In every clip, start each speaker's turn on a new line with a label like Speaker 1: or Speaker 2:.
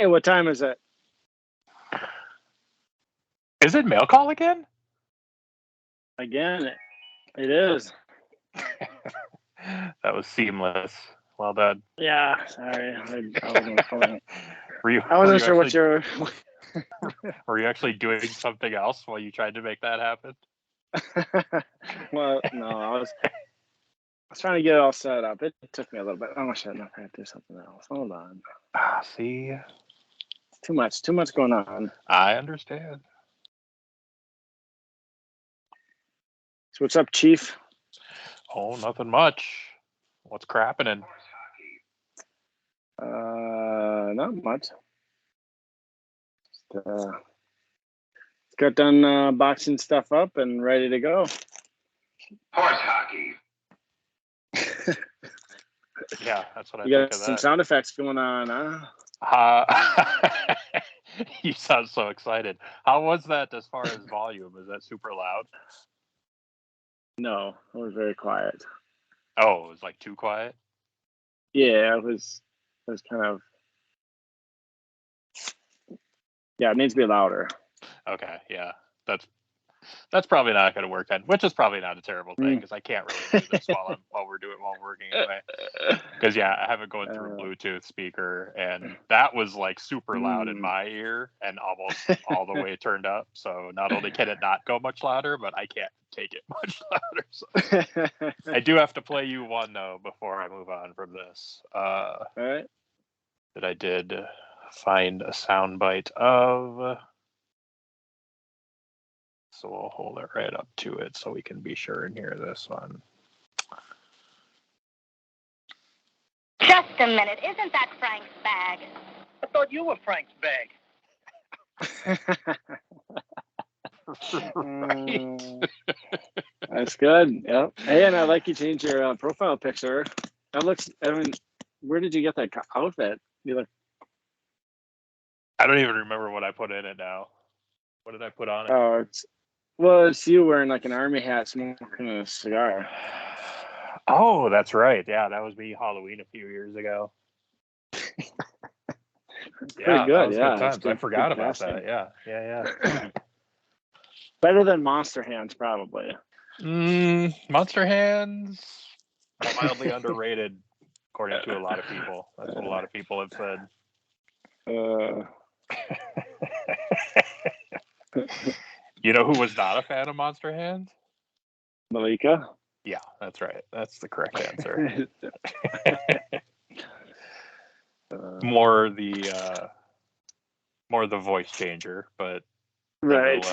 Speaker 1: Hey, what time is it?
Speaker 2: Is it mail call again?
Speaker 1: Again, it is.
Speaker 2: That was seamless. Well done.
Speaker 1: Yeah, sorry.
Speaker 2: Were
Speaker 1: I wasn't sure what you're.
Speaker 2: Were you actually doing something else while you tried to make that happen?
Speaker 1: Well, no, I was trying to get it all set up. It took me a little bit. Oh shit! No, I have to do something else. Hold on.
Speaker 2: See,
Speaker 1: Too much going on.
Speaker 2: I understand.
Speaker 1: So what's up, Chief?
Speaker 2: Oh, nothing much. What's crapping?
Speaker 1: Not much. Just, got done boxing stuff up and ready to go.
Speaker 3: Horse hockey.
Speaker 2: Yeah, that's what I
Speaker 1: You
Speaker 2: think
Speaker 1: got
Speaker 2: of
Speaker 1: some
Speaker 2: that.
Speaker 1: sound effects going on, huh?
Speaker 2: You sound so excited. How was that as far as volume? Is that super loud?
Speaker 1: No, it was very quiet.
Speaker 2: Oh, it was like too quiet?
Speaker 1: Yeah, it was kind of. Yeah, it needs to be louder.
Speaker 2: Okay, yeah. That's probably not going to work then, which is probably not a terrible thing because I can't really do this while we're working anyway. Because I have it going through a Bluetooth speaker, and that was like super loud in my ear and almost all the way turned up. So not only can it not go much louder, but I can't take it much louder. So I do have to play you one though before I move on from this.
Speaker 1: All right.
Speaker 2: That I did find a soundbite of. So we'll hold it right up to it so we can be sure and hear this one.
Speaker 4: Just a minute. Isn't that Frank's bag?
Speaker 5: I thought you were Frank's bag.
Speaker 1: That's good. Yep. Hey, and I like you changed your profile picture. That looks. I mean, where did you get that outfit? You look.
Speaker 2: I don't even remember what I put in it now. What did I put on it?
Speaker 1: Oh, it's you wearing like an army hat, smoking a cigar.
Speaker 2: Oh, that's right. Yeah, that was me Halloween a few years ago.
Speaker 1: Pretty good.
Speaker 2: Good times. Good, I forgot about that. Yeah.
Speaker 1: Better than Monster Hands, probably.
Speaker 2: Monster Hands, mildly underrated, according to a lot of people. That's what a lot of people have said. You know who was not a fan of Monster Hands?
Speaker 1: Malika?
Speaker 2: Yeah, that's right. That's the correct answer. More the voice changer, but
Speaker 1: right.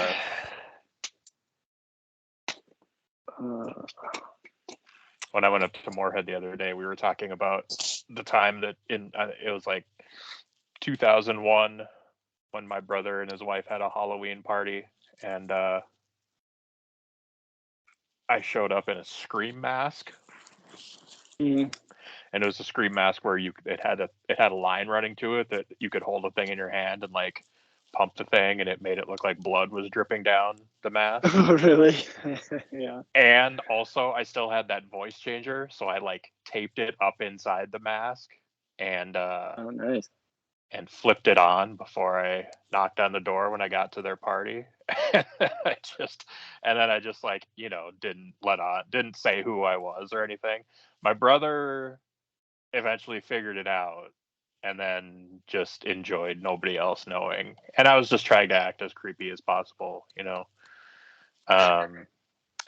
Speaker 2: When I went up to Moorhead the other day, we were talking about the time that it was like 2001 when my brother and his wife had a Halloween party, and I showed up in a Scream mask.
Speaker 1: Mm-hmm.
Speaker 2: And it was a Scream mask where it had a line running to it that you could hold a thing in your hand and like pump the thing, and it made it look like blood was dripping down the mask.
Speaker 1: Oh, really? Yeah.
Speaker 2: And also, I still had that voice changer, so I like taped it up inside the mask and
Speaker 1: Oh, nice.
Speaker 2: And flipped it on before I knocked on the door when I got to their party. And then I just like, didn't say who I was or anything. My brother eventually figured it out and then just enjoyed nobody else knowing. And I was just trying to act as creepy as possible, I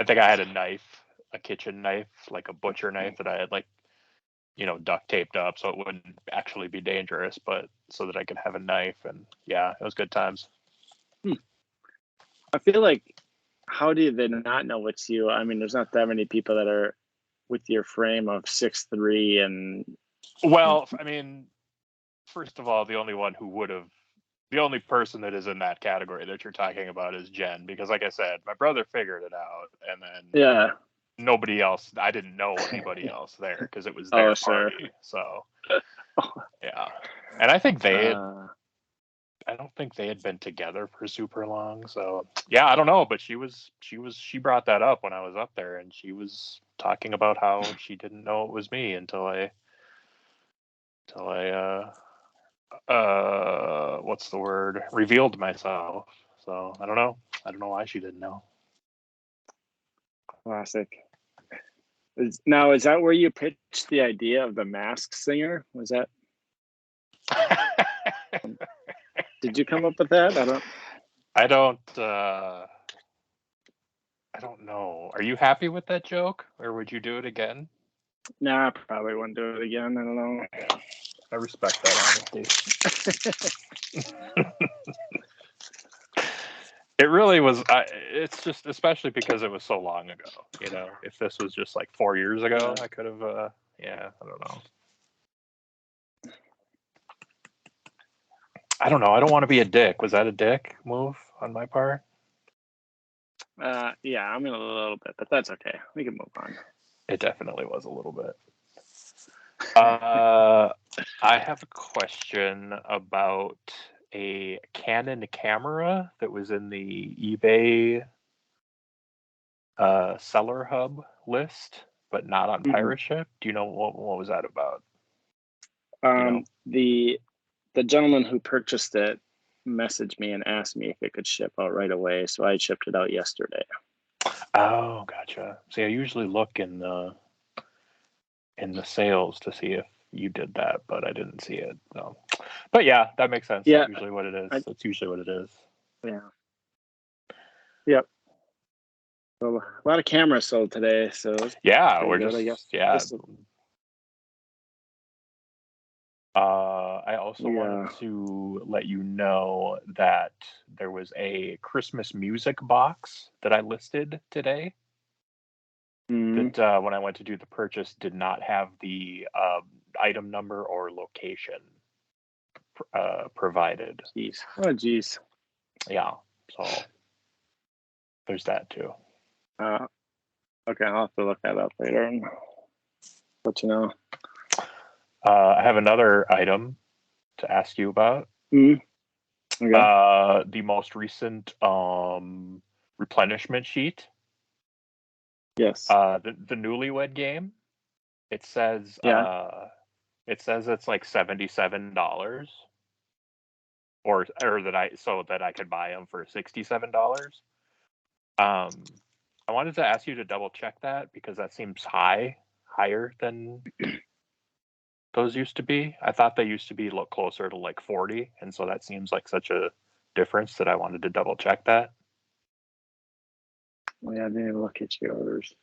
Speaker 2: think I had a kitchen knife, like a butcher knife that I had like, duct taped up so it wouldn't actually be dangerous, but so that I could have a knife. And yeah, it was good times.
Speaker 1: I feel like, how do they not know it's you? I mean, there's not that many people that are with your frame of 6'3" and.
Speaker 2: Well, I mean, first of all, the only person that is in that category that you're talking about is Jen, because like I said, my brother figured it out, and then nobody else. I didn't know anybody else there because it was their party. So yeah, and I think I don't think they had been together for super long. So yeah, I don't know, but she brought that up when I was up there, and she was talking about how she didn't know it was me until I what's the word? Revealed myself. So I don't know. I don't know why she didn't know.
Speaker 1: Classic. Now, is that where you pitched the idea of the Masked Singer? Was that? Did you come up with that?
Speaker 2: I don't know. Are you happy with that joke, or would you do it again?
Speaker 1: Nah, I probably wouldn't do it again. I don't know.
Speaker 2: I respect that honesty. It really was. It's just, especially because it was so long ago. You know, if this was just like 4 years ago, I could have. Yeah, I don't know. I don't know. I don't want to be a dick. Was that a dick move on my part?
Speaker 1: Yeah, I'm in a little bit, but that's okay. We can move on.
Speaker 2: It definitely was a little bit. I have a question about a Canon camera that was in the eBay seller hub list, but not on Pirate Ship. Do you know what was that about?
Speaker 1: The gentleman who purchased it messaged me and asked me if it could ship out right away, so I shipped it out yesterday.
Speaker 2: Oh, gotcha. See, I usually look in the sales to see if you did that, but I didn't see it. So, but yeah, that makes sense.
Speaker 1: Yeah,
Speaker 2: That's usually what it is. That's usually what it is.
Speaker 1: Yeah. Yep. So a lot of cameras sold today, so
Speaker 2: yeah, we're
Speaker 1: good,
Speaker 2: just
Speaker 1: I guess.
Speaker 2: yeah. I also wanted to let you know that there was a Christmas music box that I listed today. That when I went to do the purchase did not have the item number or location provided.
Speaker 1: Jeez. Oh, geez.
Speaker 2: Yeah. So there's that too.
Speaker 1: Okay, I'll have to look that up later and let you know.
Speaker 2: I have another item to ask you about.
Speaker 1: Okay.
Speaker 2: The most recent replenishment sheet.
Speaker 1: Yes.
Speaker 2: The Newlywed Game. It says it's like $77, or that I could buy them for $67. I wanted to ask you to double check that because that seems higher than those used to be. I thought they used to be a little closer to like 40, and so that seems like such a difference that I wanted to double check that.
Speaker 1: Oh, yeah, I didn't even look at your orders.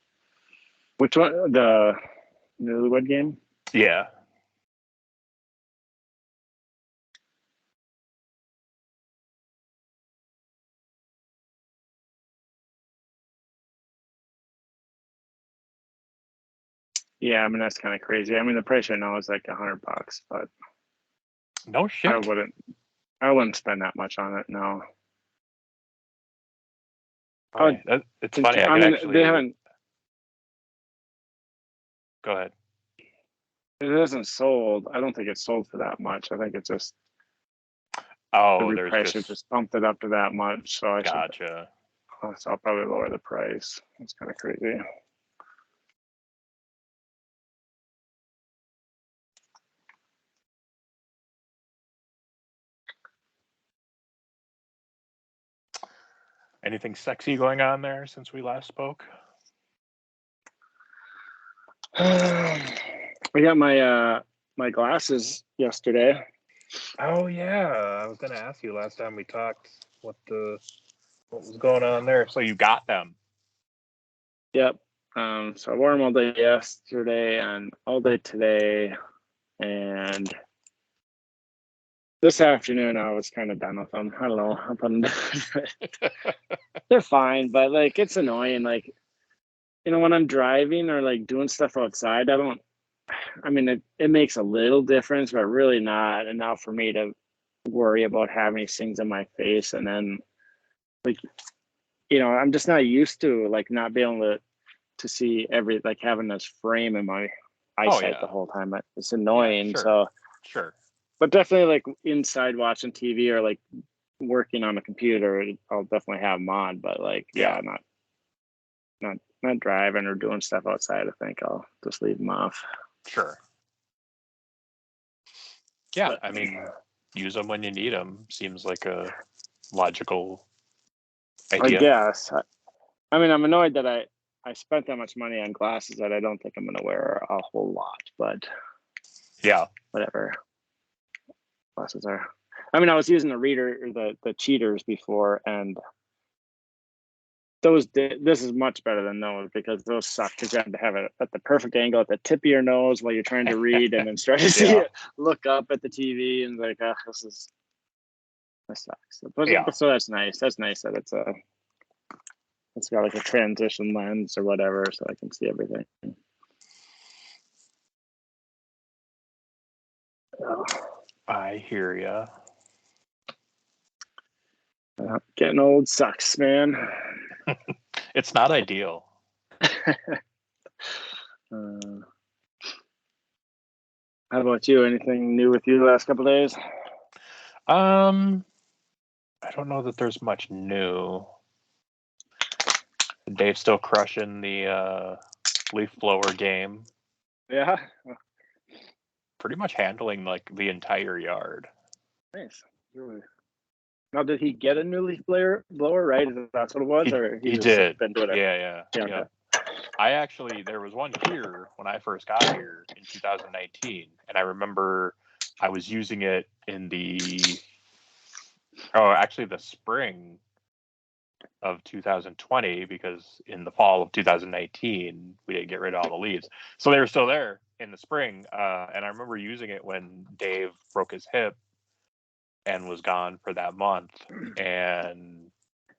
Speaker 1: Which one? The Newlywed Game?
Speaker 2: Yeah.
Speaker 1: Yeah, I mean that's kind of crazy. I mean the price right now is like $100, but
Speaker 2: no shit.
Speaker 1: I wouldn't spend that much on it. No.
Speaker 2: Okay. It's funny. I mean, actually.
Speaker 1: They haven't.
Speaker 2: Go ahead.
Speaker 1: It isn't sold. I don't think it's sold for that much. I think it's just.
Speaker 2: Oh,
Speaker 1: the price just bumped it up to that much. So
Speaker 2: gotcha.
Speaker 1: So I'll probably lower the price. It's kind of crazy.
Speaker 2: Anything sexy going on there since we last spoke?
Speaker 1: I got my glasses yesterday.
Speaker 2: Oh yeah, I was gonna ask you last time we talked what was going on there. So you got them?
Speaker 1: Yep. So I wore them all day yesterday and all day today, and this afternoon I was kind of done with them. I don't know. They're fine, but like it's annoying. Like, when I'm driving or like doing stuff outside, it makes a little difference, but really not enough for me to worry about having these things in my face. And then like, I'm just not used to like not being able to see like having this frame in my eyesight the whole time. It's annoying.
Speaker 2: Yeah,
Speaker 1: So
Speaker 2: sure. But
Speaker 1: definitely like inside watching TV or like working on a computer, I'll definitely have them on, but like, not driving or doing stuff outside. I think I'll just leave them off.
Speaker 2: Sure. Yeah, I mean, use them when you need them seems like a logical
Speaker 1: I
Speaker 2: idea.
Speaker 1: guess. I mean, I'm annoyed that I spent that much money on glasses that I don't think I'm going to wear a whole lot, but
Speaker 2: Yeah.
Speaker 1: whatever. Glasses are. I mean, I was using the reader, the cheaters before, and this is much better than those because those suck because you have to have it at the perfect angle at the tip of your nose while you're trying to read and then start to see it, look up at the TV and like, this sucks. But so that's nice. That's nice that it's got like a transition lens or whatever, so I can see everything.
Speaker 2: I hear ya.
Speaker 1: Getting old sucks, man.
Speaker 2: It's not ideal.
Speaker 1: How about you? Anything new with you the last couple of days?
Speaker 2: I don't know that there's much new. Dave's still crushing the leaf blower game.
Speaker 1: Yeah.
Speaker 2: Pretty much handling like the entire yard.
Speaker 1: Nice. Really. Now, did he get a new leaf blower? Right? That's what it was, or
Speaker 2: he
Speaker 1: just
Speaker 2: did.
Speaker 1: been doing it?
Speaker 2: Yeah.
Speaker 1: Okay.
Speaker 2: There was one here when I first got here in 2019, and I remember I was using it in the spring of 2020, because in the fall of 2019 we didn't get rid of all the leaves, so they were still there in the spring. And I remember using it when Dave broke his hip and was gone for that month, and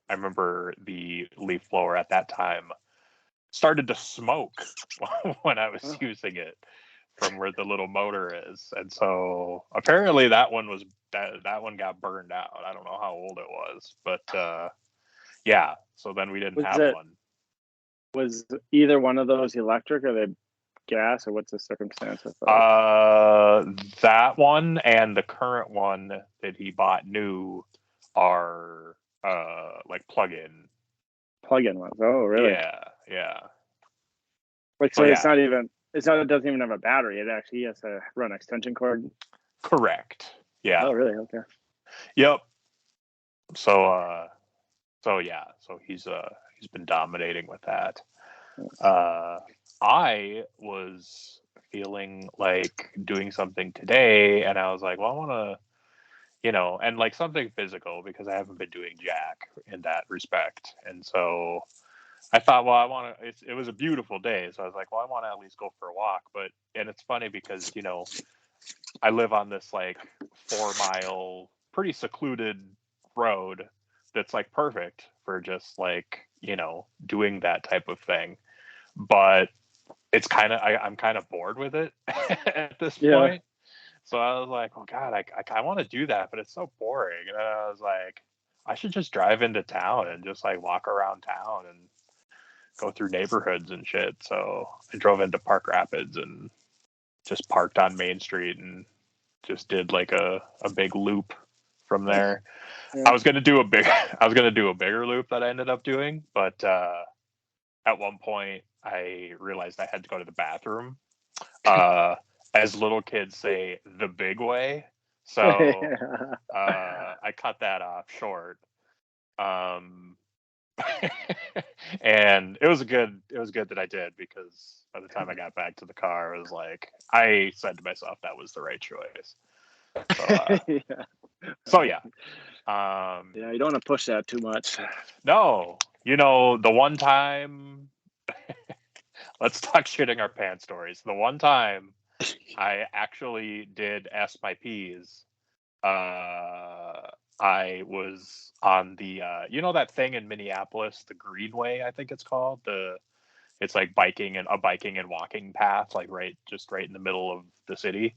Speaker 2: I remember the leaf blower at that time started to smoke when I was using it from where the little motor is, and so apparently that one got burned out. I don't know how old it was, but yeah. So then we didn't have one.
Speaker 1: Was either one of those electric or they gas, or what's the circumstance of those?
Speaker 2: That one and the current one that he bought new are like plug-in
Speaker 1: Plug-in ones. Oh, really?
Speaker 2: Yeah.
Speaker 1: Like, so it doesn't even have a battery. It actually has to run extension cord.
Speaker 2: Correct. Yeah.
Speaker 1: Oh, really? Okay.
Speaker 2: Yep. So he's been dominating with that. I was feeling like doing something today, and I was like, well, I want to, and like something physical, because I haven't been doing jack in that respect. And so I thought, well, it was a beautiful day, so I was like, well, I want to at least go for a walk. And it's funny because, I live on this like 4-mile, pretty secluded road that's like perfect for just like, doing that type of thing. But it's I'm kind of bored with it at this point. So I was like, oh God, I want to do that, but it's so boring. And then I was like, I should just drive into town and just like walk around town and go through neighborhoods and shit. So I drove into Park Rapids and just parked on Main Street and just did like a big loop from there. Yeah. I was gonna do a bigger loop that I ended up doing, but at one point I realized I had to go to the bathroom. As little kids say, the big way. So I cut that off short. And it was good that I did, because by the time I got back to the car, I was like, I said to myself that was the right choice. So yeah.
Speaker 1: You don't want to push that too much.
Speaker 2: No, the one time let's talk shitting our pants stories. The one time I actually did S my P's, I was on the that thing in Minneapolis, the Greenway, I think it's called. It's like a biking and walking path, like right in the middle of the city.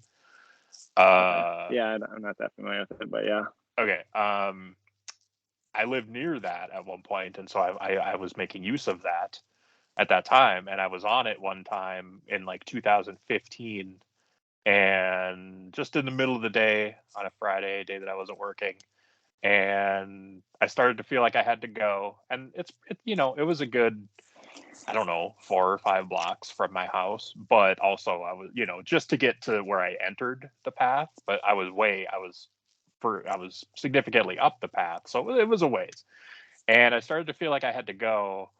Speaker 1: Yeah, I'm not that familiar with it, but yeah.
Speaker 2: Okay. I lived near that at one point, and so I was making use of that at that time, and I was on it one time in like 2015, and just in the middle of the day on a Friday, a day that I wasn't working, and I started to feel like I had to go, and it was a good, I don't know, 4 or 5 blocks from my house, but also I was, just to get to where I entered the path, but I was was significantly up the path, so it was a ways. And I started to feel like I had to go,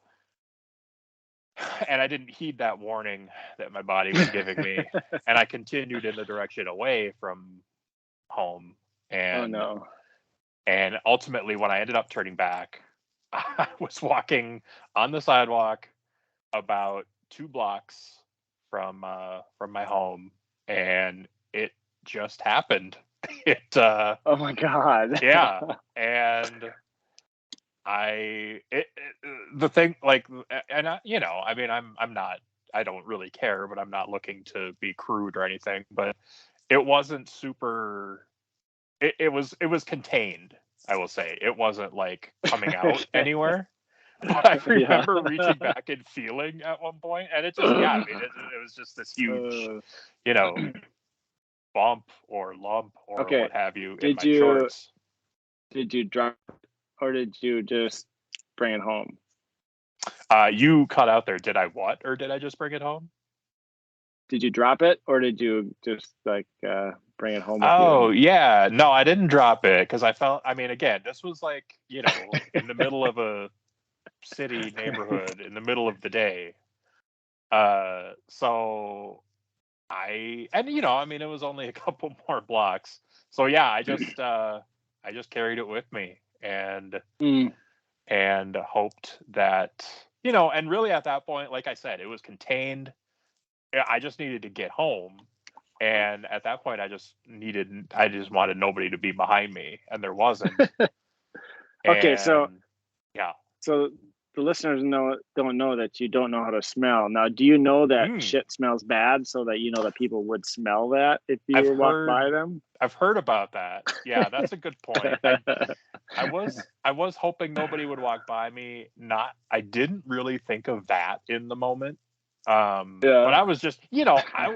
Speaker 2: and I didn't heed that warning that my body was giving me, and I continued in the direction away from home. And
Speaker 1: Oh no.
Speaker 2: and ultimately, when I ended up turning back, I was walking on the sidewalk about 2 blocks from my home, and it just happened.
Speaker 1: Oh my God.
Speaker 2: Yeah, and the thing, like, and I mean, I'm not, I don't really care, but I'm not looking to be crude or anything, but it wasn't super. It was contained. I will say it wasn't like coming out anywhere. But I remember reaching back and feeling at one point, and it just, yeah, I mean, it was just this huge, you know, bump or lump or
Speaker 1: Okay.
Speaker 2: what have you in
Speaker 1: Did
Speaker 2: my
Speaker 1: you-
Speaker 2: shorts.
Speaker 1: Did you drop it, or did you just bring it home?
Speaker 2: You cut out there. Did I what, or did I just bring it home?
Speaker 1: Did you drop it, or did you just like bring it home with
Speaker 2: Oh,
Speaker 1: you?
Speaker 2: yeah. No, I didn't drop it because I felt, I mean, again, this was like, in the middle of a city neighborhood in the middle of the day. So I mean, it was only a couple more blocks. So yeah, I just carried it with me and hoped that, and really at that point, like I said, it was contained. I just needed to get home. And at that point, I just wanted nobody to be behind me, and there wasn't.
Speaker 1: Okay, so
Speaker 2: yeah.
Speaker 1: So the listeners don't know that you don't know how to smell. Now, do you know that shit smells bad, so that that people would smell that if you were walked by them?
Speaker 2: I've heard about that. Yeah, that's a good point. I was hoping nobody would walk by me. I didn't really think of that in the moment. But I was just,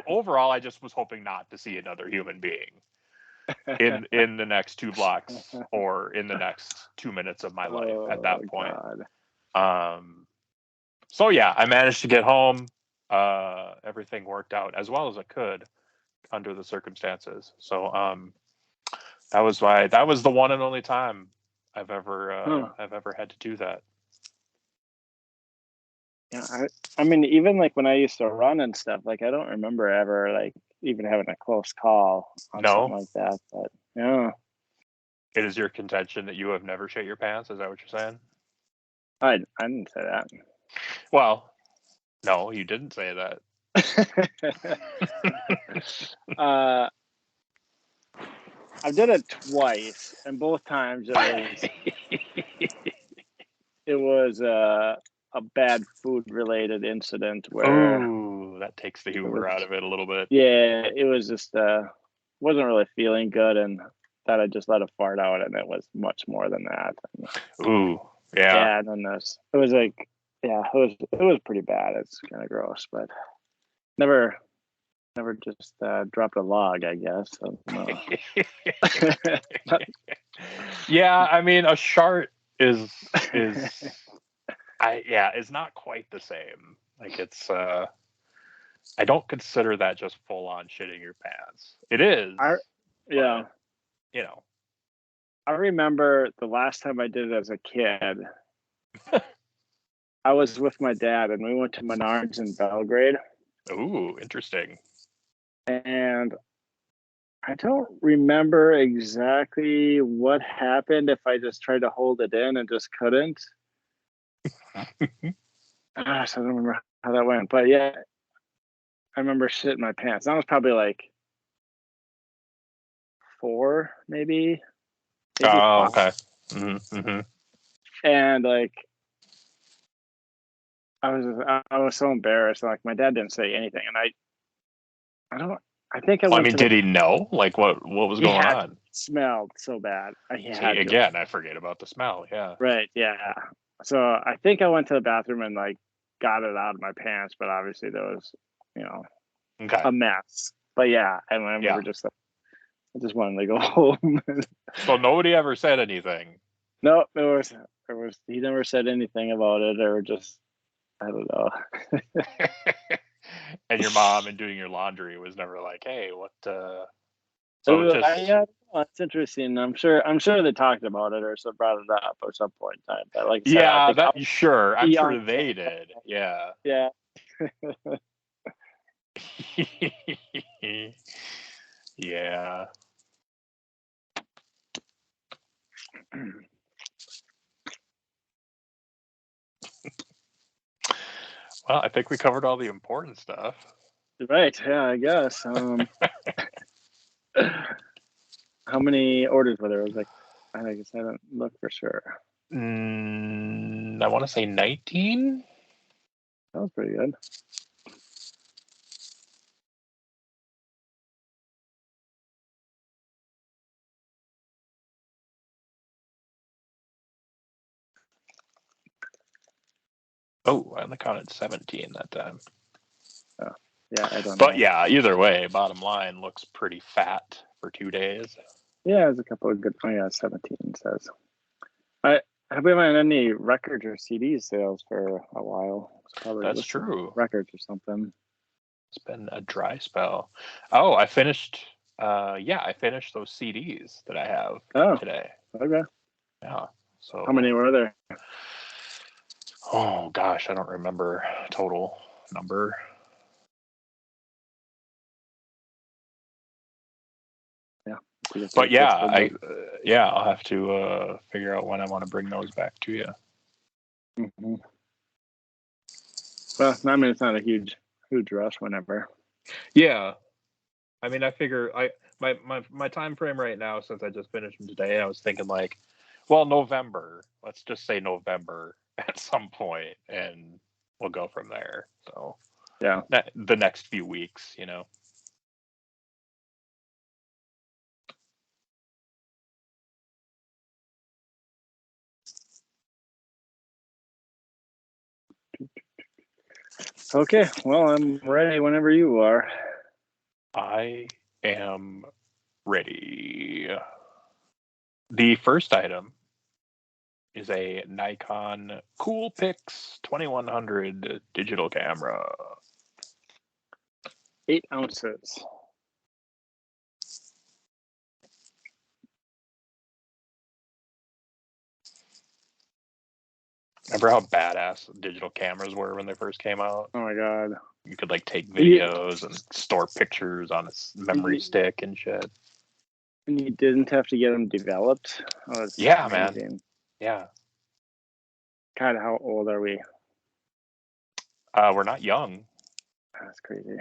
Speaker 2: overall, I just was hoping not to see another human being in the next 2 blocks or in the next 2 minutes of my life at that point. God. So yeah, I managed to get home. Everything worked out as well as it could under the circumstances. So that was the one and only time I've ever had to do that.
Speaker 1: Yeah, I mean, even like when I used to run and stuff, like I don't remember ever like even having a close call on something like that. But yeah,
Speaker 2: it is your contention that you have never shit your pants. Is that what you're saying?
Speaker 1: I didn't say that.
Speaker 2: Well, no, you didn't say that.
Speaker 1: I did it twice, and both times it was a bad food related incident where
Speaker 2: that takes the humor out of it a little bit.
Speaker 1: Yeah, it was just wasn't really feeling good, and thought I just let a fart out, and it was much more than that.
Speaker 2: Ooh, yeah.
Speaker 1: Yeah, and then it was like, yeah, it was pretty bad. It's kind of gross, but never just dropped a log, I guess. So, no.
Speaker 2: Yeah, I mean, a shart is not quite the same. Like it's I don't consider that just full on shitting your pants. It is.
Speaker 1: Yeah.
Speaker 2: But,
Speaker 1: I remember the last time I did it as a kid. I was with my dad, and we went to Menards in Belgrade.
Speaker 2: Ooh, interesting.
Speaker 1: And I don't remember exactly what happened, if I just tried to hold it in and just couldn't. Gosh, I don't remember how that went. But yeah, I remember shitting my pants. That was probably like 4, maybe
Speaker 2: Oh,
Speaker 1: 5.
Speaker 2: okay. Mm-hmm.
Speaker 1: And like, I was so embarrassed. Like, my dad didn't say anything, and I think I went.
Speaker 2: Did he know? Like, what was going on?
Speaker 1: It smelled so bad.
Speaker 2: Again, I forget about the smell. Yeah.
Speaker 1: Right. Yeah. So I think I went to the bathroom and like got it out of my pants, but obviously there was, a mess. But yeah, I remember just like, I just wanted to go home.
Speaker 2: So nobody ever said anything.
Speaker 1: No, there was. He never said anything about it, or just, I don't know.
Speaker 2: And your mom, and doing your laundry, was never like, "Hey, what?"
Speaker 1: So just, Well, that's interesting. I'm sure they talked about it or so brought it up at some point in time. But like I said, I
Speaker 2: Yeah,
Speaker 1: think
Speaker 2: that sure. I'm sure
Speaker 1: young
Speaker 2: they did. Yeah.
Speaker 1: yeah.
Speaker 2: Yeah. Well, I think we covered all the important stuff.
Speaker 1: Right, yeah, I guess. How many orders were there? It was like, I guess I don't look for sure.
Speaker 2: I want to say 19.
Speaker 1: That was pretty good.
Speaker 2: Oh, I only counted 17 that time.
Speaker 1: Oh, yeah, I don't know.
Speaker 2: But yeah, either way, bottom line looks pretty fat for 2 days.
Speaker 1: Yeah, there's a couple of good. Oh yeah, 17 says. Have we had any records or CD sales for a while? It's probably
Speaker 2: That's
Speaker 1: listed
Speaker 2: true.
Speaker 1: records or something.
Speaker 2: It's been a dry spell. Oh, I finished. I finished those CDs that I have today.
Speaker 1: Okay.
Speaker 2: Yeah. So
Speaker 1: how many were there?
Speaker 2: Oh gosh, I don't remember total number.
Speaker 1: Yeah.
Speaker 2: But yeah, I'll have to figure out when I want to bring those back to you.
Speaker 1: Mm-hmm. Well, I mean, it's not a huge rush whenever.
Speaker 2: Yeah, I mean, I figure my time frame right now, since I just finished them today, I was thinking like, well, November. Let's just say November at some point, and we'll go from there. So
Speaker 1: yeah,
Speaker 2: the next few weeks, you know.
Speaker 1: Okay, well, I'm ready whenever you are.
Speaker 2: I am ready. The first item is a Nikon Coolpix 2100 digital camera.
Speaker 1: 8 ounces.
Speaker 2: Remember how badass digital cameras were when they first came out?
Speaker 1: Oh my god.
Speaker 2: You could like take videos and store pictures on a memory stick and shit.
Speaker 1: And you didn't have to get them developed? Oh, that's
Speaker 2: Yeah,
Speaker 1: amazing.
Speaker 2: man. Yeah.
Speaker 1: God, how old are we?
Speaker 2: We're not young.
Speaker 1: That's crazy.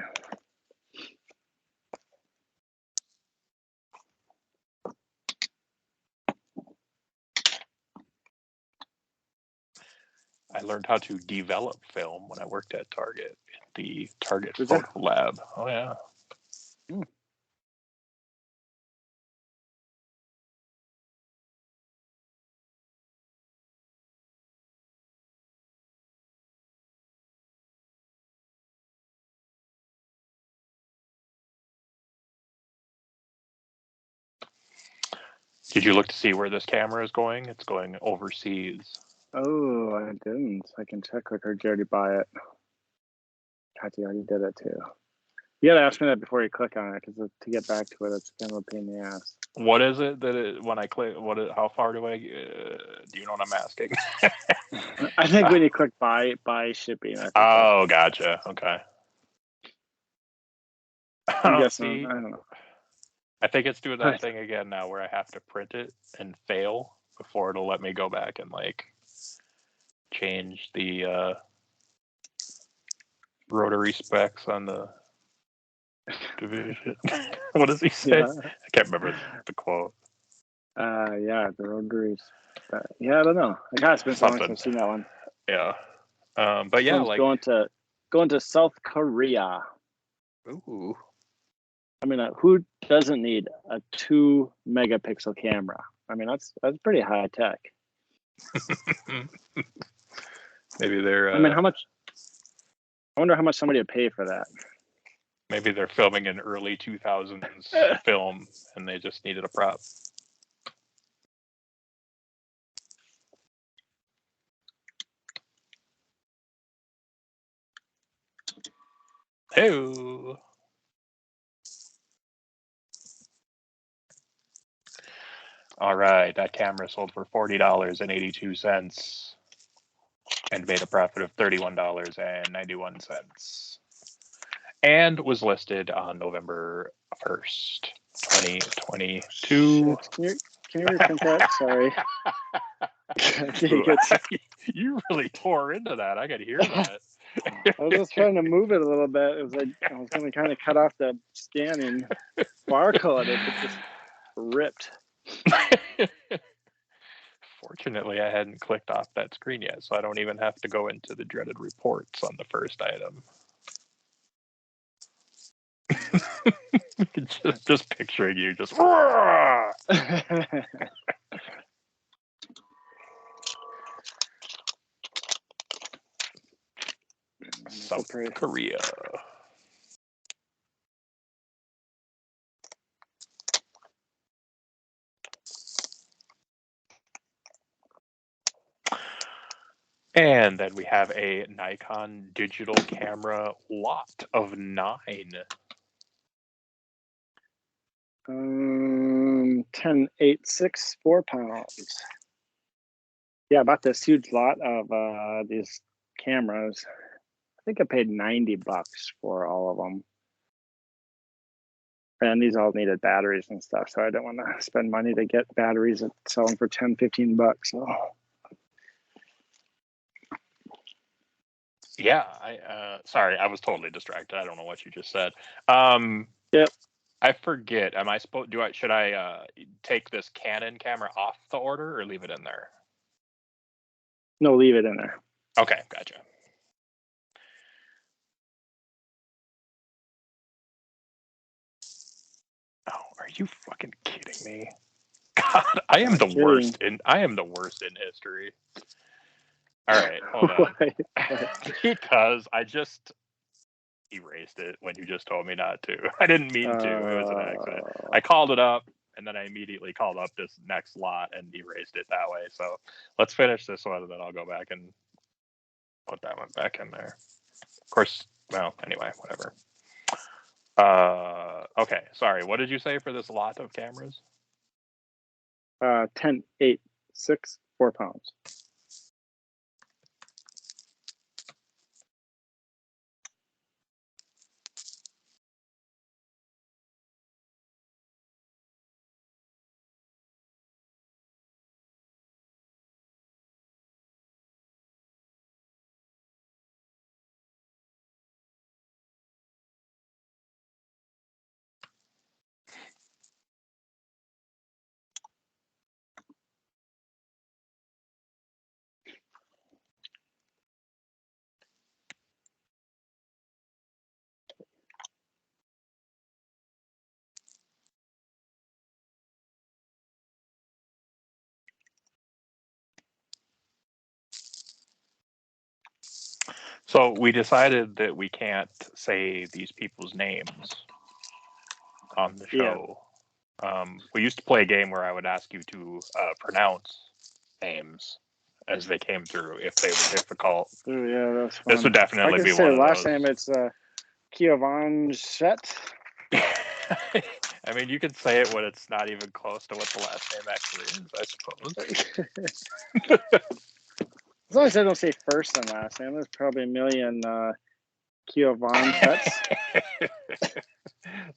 Speaker 2: I learned how to develop film when I worked at Target, the Target
Speaker 1: Did
Speaker 2: Photo Lab. Oh, yeah.
Speaker 1: Hmm.
Speaker 2: Did you look to see where this camera is going? It's going overseas.
Speaker 1: Oh, I didn't. I can check with her. Did you already buy it? Kathy already did it too. You gotta ask me that before you click on it, because to get back to it, it's kind of a pain in the ass.
Speaker 2: What is it that when I click? How far do I? Do you know what I'm asking?
Speaker 1: I think when you click buy shipping. I think
Speaker 2: Oh, gotcha. Okay.
Speaker 1: I'm guessing.
Speaker 2: See,
Speaker 1: I don't know.
Speaker 2: I think it's doing that thing again now, where I have to print it and fail before it'll let me go back and like change the rotary specs on the division. What does he say?
Speaker 1: Yeah.
Speaker 2: I can't remember the quote.
Speaker 1: Yeah, the rotaries. Yeah, I don't know. It's been so long since I've seen that one.
Speaker 2: Yeah. But yeah,
Speaker 1: One's
Speaker 2: like
Speaker 1: going to South Korea.
Speaker 2: ooh.
Speaker 1: I mean, who doesn't need a 2 megapixel camera? I mean, that's pretty high tech.
Speaker 2: Maybe they're.
Speaker 1: I mean, how much? I wonder how much somebody would pay for that.
Speaker 2: Maybe they're filming an early 2000s film, and they just needed a prop. Hey. All right, that camera sold for $40.82 and made a profit of $31.91, and was listed on November 1st, 2022.
Speaker 1: Shit. Can you reprint that? Sorry.
Speaker 2: You really tore into that. I could hear that.
Speaker 1: I was just trying to move it a little bit. It was like I was going to kind of cut off the scanning barcode. It just ripped.
Speaker 2: Fortunately, I hadn't clicked off that screen yet, so I don't even have to go into the dreaded reports on the first item. just picturing you just. South Korea. And then we have a Nikon digital camera lot of 9.
Speaker 1: 10, 8, 6, 4 pounds. Yeah, I bought this huge lot of these cameras. I think I paid $90 for all of them. And these all needed batteries and stuff, so I don't want to spend money to get batteries and sell them for 10, 15 bucks. So.
Speaker 2: Yeah, sorry, I was totally distracted. I don't know what you just said.
Speaker 1: Yep.
Speaker 2: I forget. Should I take this Canon camera off the order or leave it in there?
Speaker 1: No, leave it in there.
Speaker 2: Okay, gotcha. Oh, are you fucking kidding me? God, I am the worst in history. All right, hold on. Because I just erased it when you just told me not to. I didn't mean to. It was an accident. I called it up, and then I immediately called up this next lot and erased it that way. So let's finish this one, and then I'll go back and put that one back in there. Of course, well, anyway, whatever. Okay, sorry. What did you say for this lot of cameras?
Speaker 1: 10, 8, 6, 4 pounds.
Speaker 2: So we decided that we can't say these people's names on the show. Yeah. We used to play a game where I would ask you to pronounce names as they came through if they were difficult.
Speaker 1: Oh yeah, that's fun.
Speaker 2: This would definitely be one of those.
Speaker 1: Last name it's Kiovanchet.
Speaker 2: I mean, you could say it when it's not even close to what the last name actually is, I suppose.
Speaker 1: As long as I don't say first and last name, there's probably a million Kiovanchets.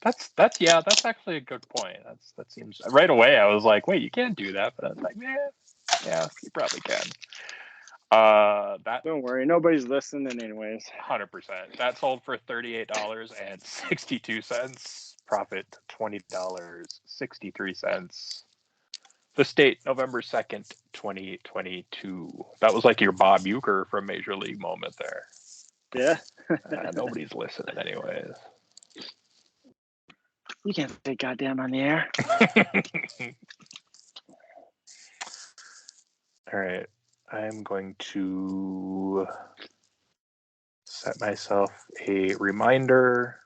Speaker 2: That's actually a good point. That seems right away. I was like, wait, you can't do that, but I was like, yeah, you probably can.
Speaker 1: Don't worry, nobody's listening anyways.
Speaker 2: 100%. That sold for $38.62. Profit $20.63. The state, November 2nd, 2022. That was like your Bob Uecker from Major League moment there.
Speaker 1: Yeah.
Speaker 2: Nobody's listening anyways.
Speaker 1: You can't say goddamn on the air.
Speaker 2: All right. I'm going to set myself a reminder.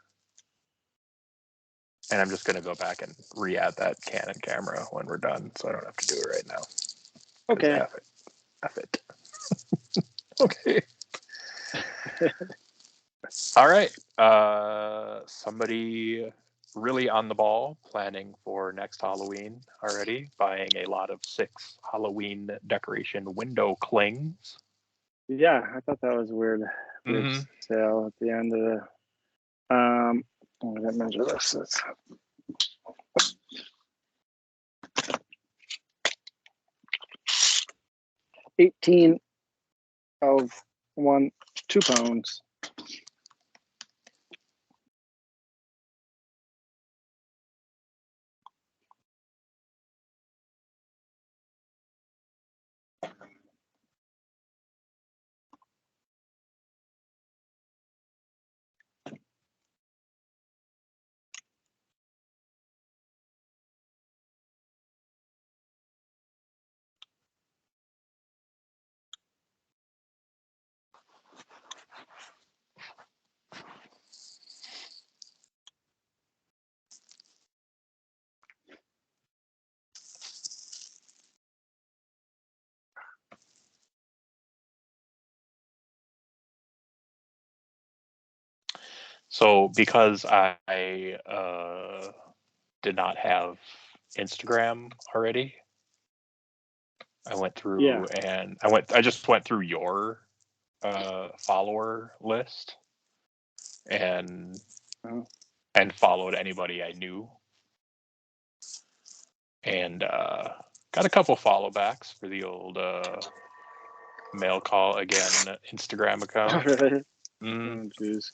Speaker 2: And I'm just going to go back and re-add that Canon camera when we're done, so I don't have to do it right now.
Speaker 1: Okay.
Speaker 2: F it. Okay. All right. Somebody really on the ball, planning for next Halloween already, buying a lot of 6 Halloween decoration window clings.
Speaker 1: Yeah, I thought that was weird. Weird
Speaker 2: Mhm.
Speaker 1: sale at the end of the. What did I measure this? It's 18 of 2 pounds.
Speaker 2: So because I did not have Instagram already, I went through
Speaker 1: Yeah.
Speaker 2: and I just went through your follower list and
Speaker 1: Oh.
Speaker 2: and followed anybody I knew, and got a couple follow backs for the old mail call again Instagram account.
Speaker 1: Really?
Speaker 2: Mm.
Speaker 1: Oh, jeez.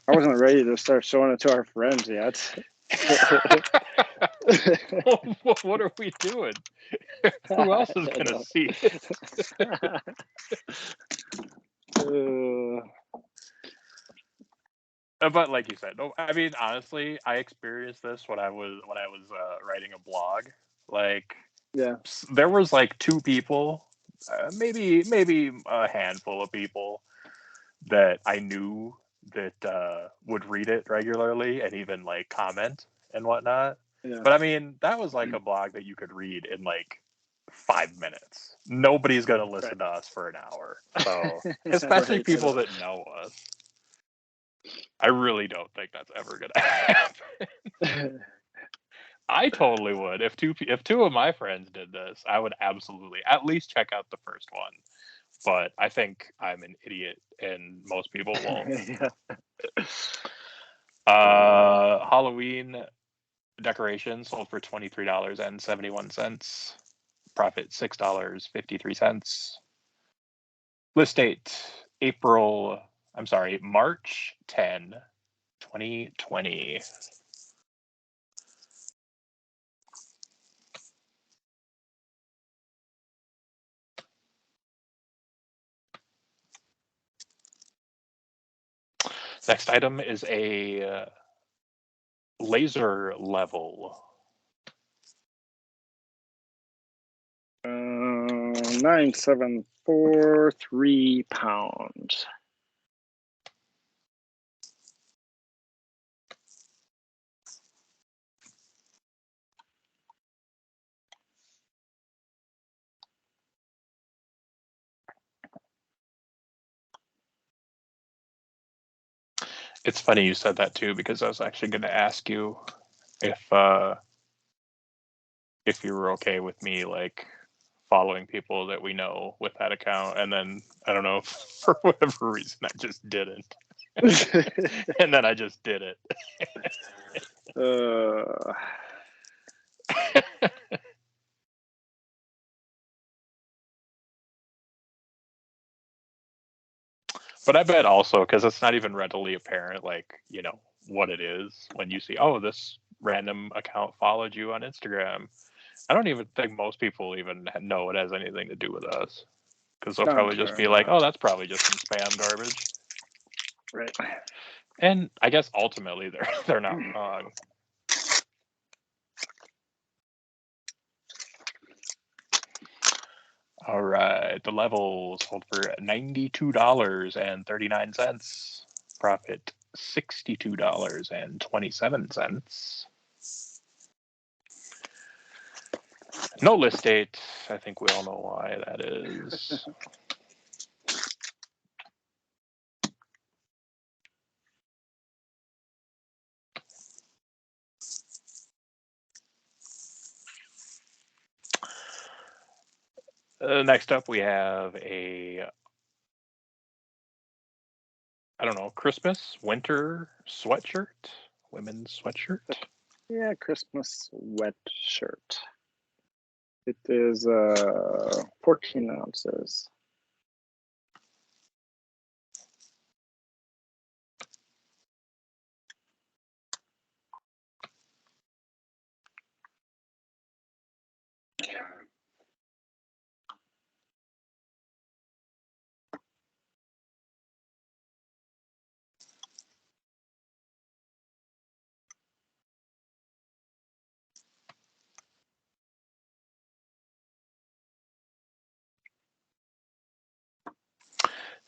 Speaker 1: I wasn't ready to start showing it to our friends yet.
Speaker 2: What are we doing? Who else is gonna see it? But like you said, no. I mean, honestly, I experienced this when I was writing a blog. Like,
Speaker 1: Yeah.
Speaker 2: there was like 2 people, maybe a handful of people that I knew that would read it regularly and even like comment and whatnot.
Speaker 1: Yeah.
Speaker 2: But I mean, that was like a blog that you could read in like 5 minutes. Nobody's gonna listen to us for an hour. So, especially
Speaker 1: Right.
Speaker 2: people that know us. I really don't think that's ever gonna happen. I totally would. If two of my friends did this, I would absolutely at least check out the first one. But I think I'm an idiot, and most people won't.
Speaker 1: Yeah.
Speaker 2: Halloween decorations sold for $23.71. Profit $6.53. List date March 10, 2020. Next item is a laser level.
Speaker 1: 9,743 pounds.
Speaker 2: It's funny you said that too, because I was actually going to ask you if you were okay with me like following people that we know with that account, and then I don't know, for whatever reason I just didn't. And then I just did it. But I bet also, because it's not even readily apparent, like, what it is when you see, oh, this random account followed you on Instagram. I don't even think most people even know it has anything to do with us, because they'll probably just be like, oh, that's probably just some spam garbage.
Speaker 1: Right.
Speaker 2: And I guess ultimately they're not wrong. All right, the level sold for $92.39. Profit $62.27. No list date. I think we all know why that is. Next up, we have a, I don't know, Christmas winter sweatshirt, women's sweatshirt.
Speaker 1: Yeah, Christmas wet shirt. It is 14 ounces.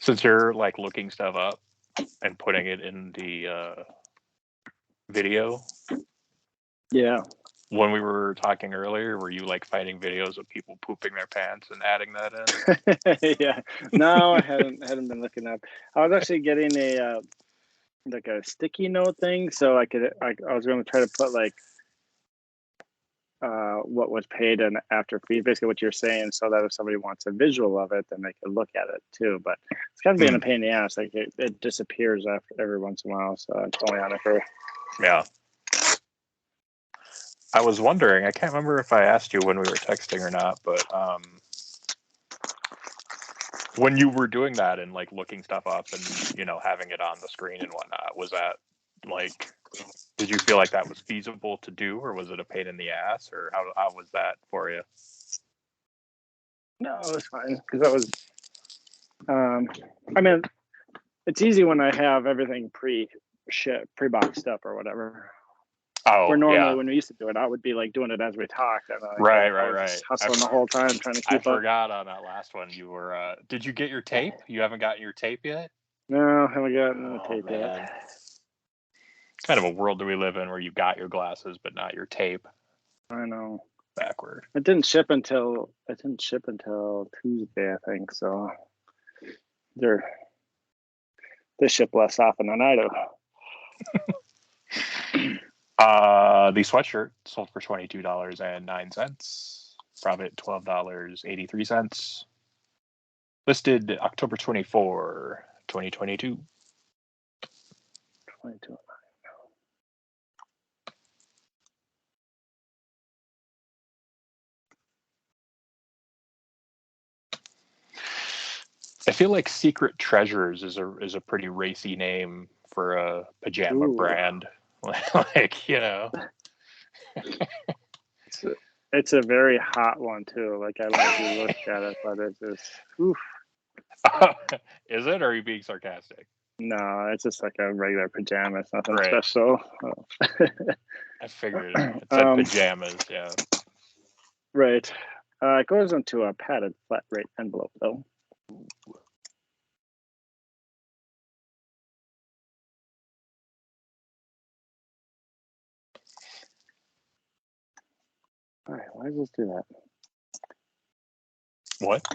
Speaker 2: Since you're like looking stuff up and putting it in the video,
Speaker 1: Yeah.
Speaker 2: when we were talking earlier, were you like finding videos of people pooping their pants and adding that in?
Speaker 1: Yeah. No, I hadn't been looking up. I was actually getting a like a sticky note thing, so I was going to try to put like what was paid and after fee, basically what you're saying, so that if somebody wants a visual of it, then they can look at it too. But it's kind of being a pain in the ass. Like it disappears after every once in a while, so it's only on it for.
Speaker 2: Yeah. I was wondering, I can't remember if I asked you when we were texting or not, but when you were doing that and like looking stuff up and, you know, having it on the screen and whatnot, was that like, did you feel like that was feasible to do, or was it a pain in the ass, or how was that for you?
Speaker 1: No, it was fine because that was. I mean, it's easy when I have everything pre-boxed up or whatever.
Speaker 2: Oh,
Speaker 1: Where normally
Speaker 2: yeah.
Speaker 1: when we used to do it, I would be like doing it as we talked. And
Speaker 2: Right.
Speaker 1: I was just hustling the whole time trying to keep
Speaker 2: I
Speaker 1: up.
Speaker 2: forgot on that last one you were. Did you get your tape? You haven't gotten your tape yet?
Speaker 1: No, haven't gotten the tape
Speaker 2: man.
Speaker 1: yet.
Speaker 2: Kind of a world that we live in where you got your glasses but not your tape.
Speaker 1: I know.
Speaker 2: Backward.
Speaker 1: It didn't ship until Tuesday, I think. So they ship less often than I do.
Speaker 2: The sweatshirt sold for $22.09. Profit $12.83. Listed October 24, 2022.
Speaker 1: 22.
Speaker 2: I feel like Secret Treasures is a pretty racy name for a pajama brand. Like, you know.
Speaker 1: It's a very hot one too. Like I don't know if you looked at it, but it's just oof.
Speaker 2: Is it, or are you being sarcastic?
Speaker 1: No, it's just like a regular pajama. It's nothing special.
Speaker 2: I figured it said pajamas, yeah.
Speaker 1: Right. It goes into a padded flat rate envelope though. All right, why does this do that?
Speaker 2: What?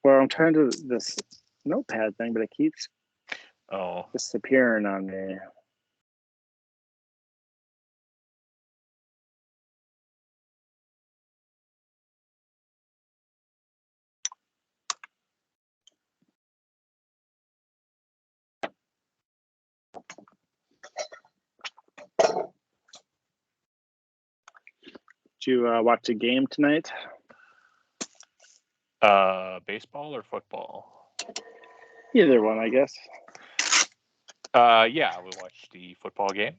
Speaker 1: Well, I'm trying to do this notepad thing, but it keeps disappearing on me. Did you watch a game tonight?
Speaker 2: Baseball or football?
Speaker 1: Either one, I guess.
Speaker 2: Yeah, we watched the football game.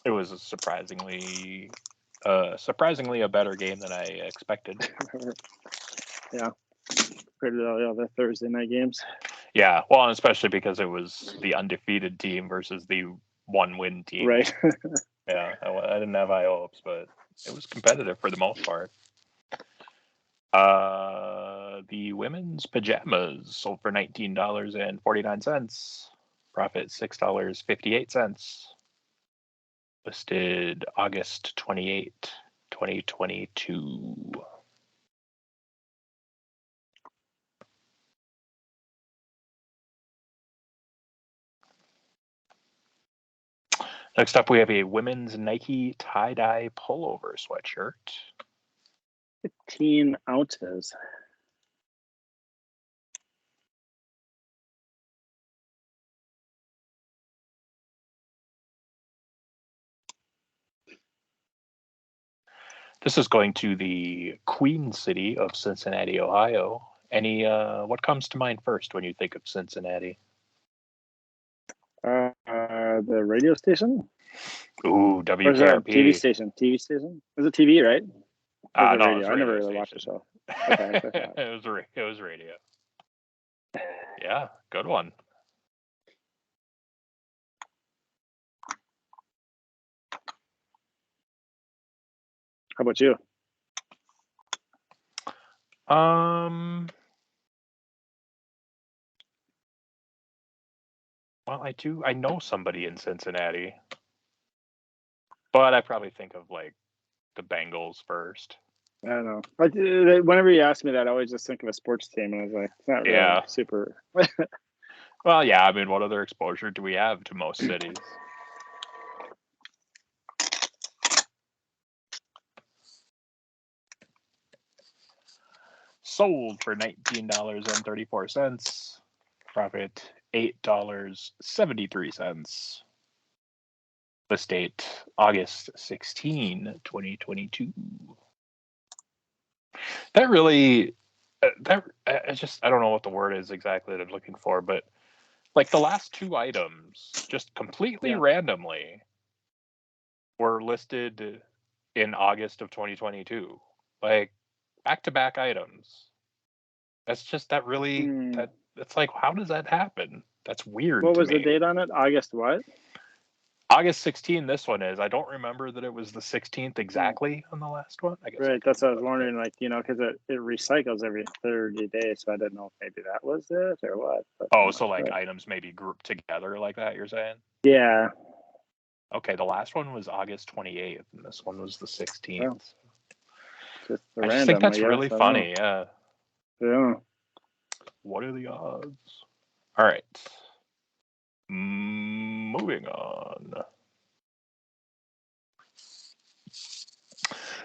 Speaker 2: It was a surprisingly a better game than I expected.
Speaker 1: Yeah, compared to all the other Thursday night games.
Speaker 2: Yeah, well, and especially because it was the undefeated team versus the one-win team.
Speaker 1: Right.
Speaker 2: Yeah, I didn't have high hopes, but it was competitive for the most part. The women's pajamas sold for $19.49. Profit $6.58. Listed August 28, 2022. Next up, we have a women's Nike tie-dye pullover sweatshirt.
Speaker 1: 15 ounces.
Speaker 2: This is going to the Queen City of Cincinnati, Ohio. What comes to mind first when you think of Cincinnati?
Speaker 1: The radio station?
Speaker 2: Ooh,
Speaker 1: Or is that
Speaker 2: WKRP.
Speaker 1: TV station? TV station? Is it TV, right? Or is it
Speaker 2: No,
Speaker 1: radio?
Speaker 2: it was
Speaker 1: I never
Speaker 2: radio
Speaker 1: really watched the
Speaker 2: station.
Speaker 1: show. Okay,
Speaker 2: it was radio. Yeah, good one.
Speaker 1: How about you?
Speaker 2: Well, I know somebody in Cincinnati, but I probably think of like the Bengals first.
Speaker 1: I don't know. Whenever you ask me that, I always just think of a sports team, and I was like, it's not really super.
Speaker 2: Well, yeah. I mean, what other exposure do we have to most cities? Sold for $19.34. Profit $8.73. List date August 16, 2022. That really, I don't know what the word is exactly that I'm looking for, but like the last two items, just completely randomly, were listed in August of 2022. Like back-to-back items. That's just that really it's like, how does that happen? That's weird.
Speaker 1: What
Speaker 2: to
Speaker 1: was
Speaker 2: me.
Speaker 1: the date on it? August what?
Speaker 2: August 16, this one is. I don't remember that it was the 16th exactly on the last one. I guess
Speaker 1: Right, that's what I was wondering, like, because it recycles every 30 days, so I didn't know if maybe that was it or what. But
Speaker 2: so like items maybe grouped together like that, you're saying?
Speaker 1: Yeah.
Speaker 2: Okay, the last one was August 28th, and this one was the 16th.
Speaker 1: Well, just
Speaker 2: I just think that's really funny, yeah.
Speaker 1: Yeah.
Speaker 2: What are the odds? All right. Moving on.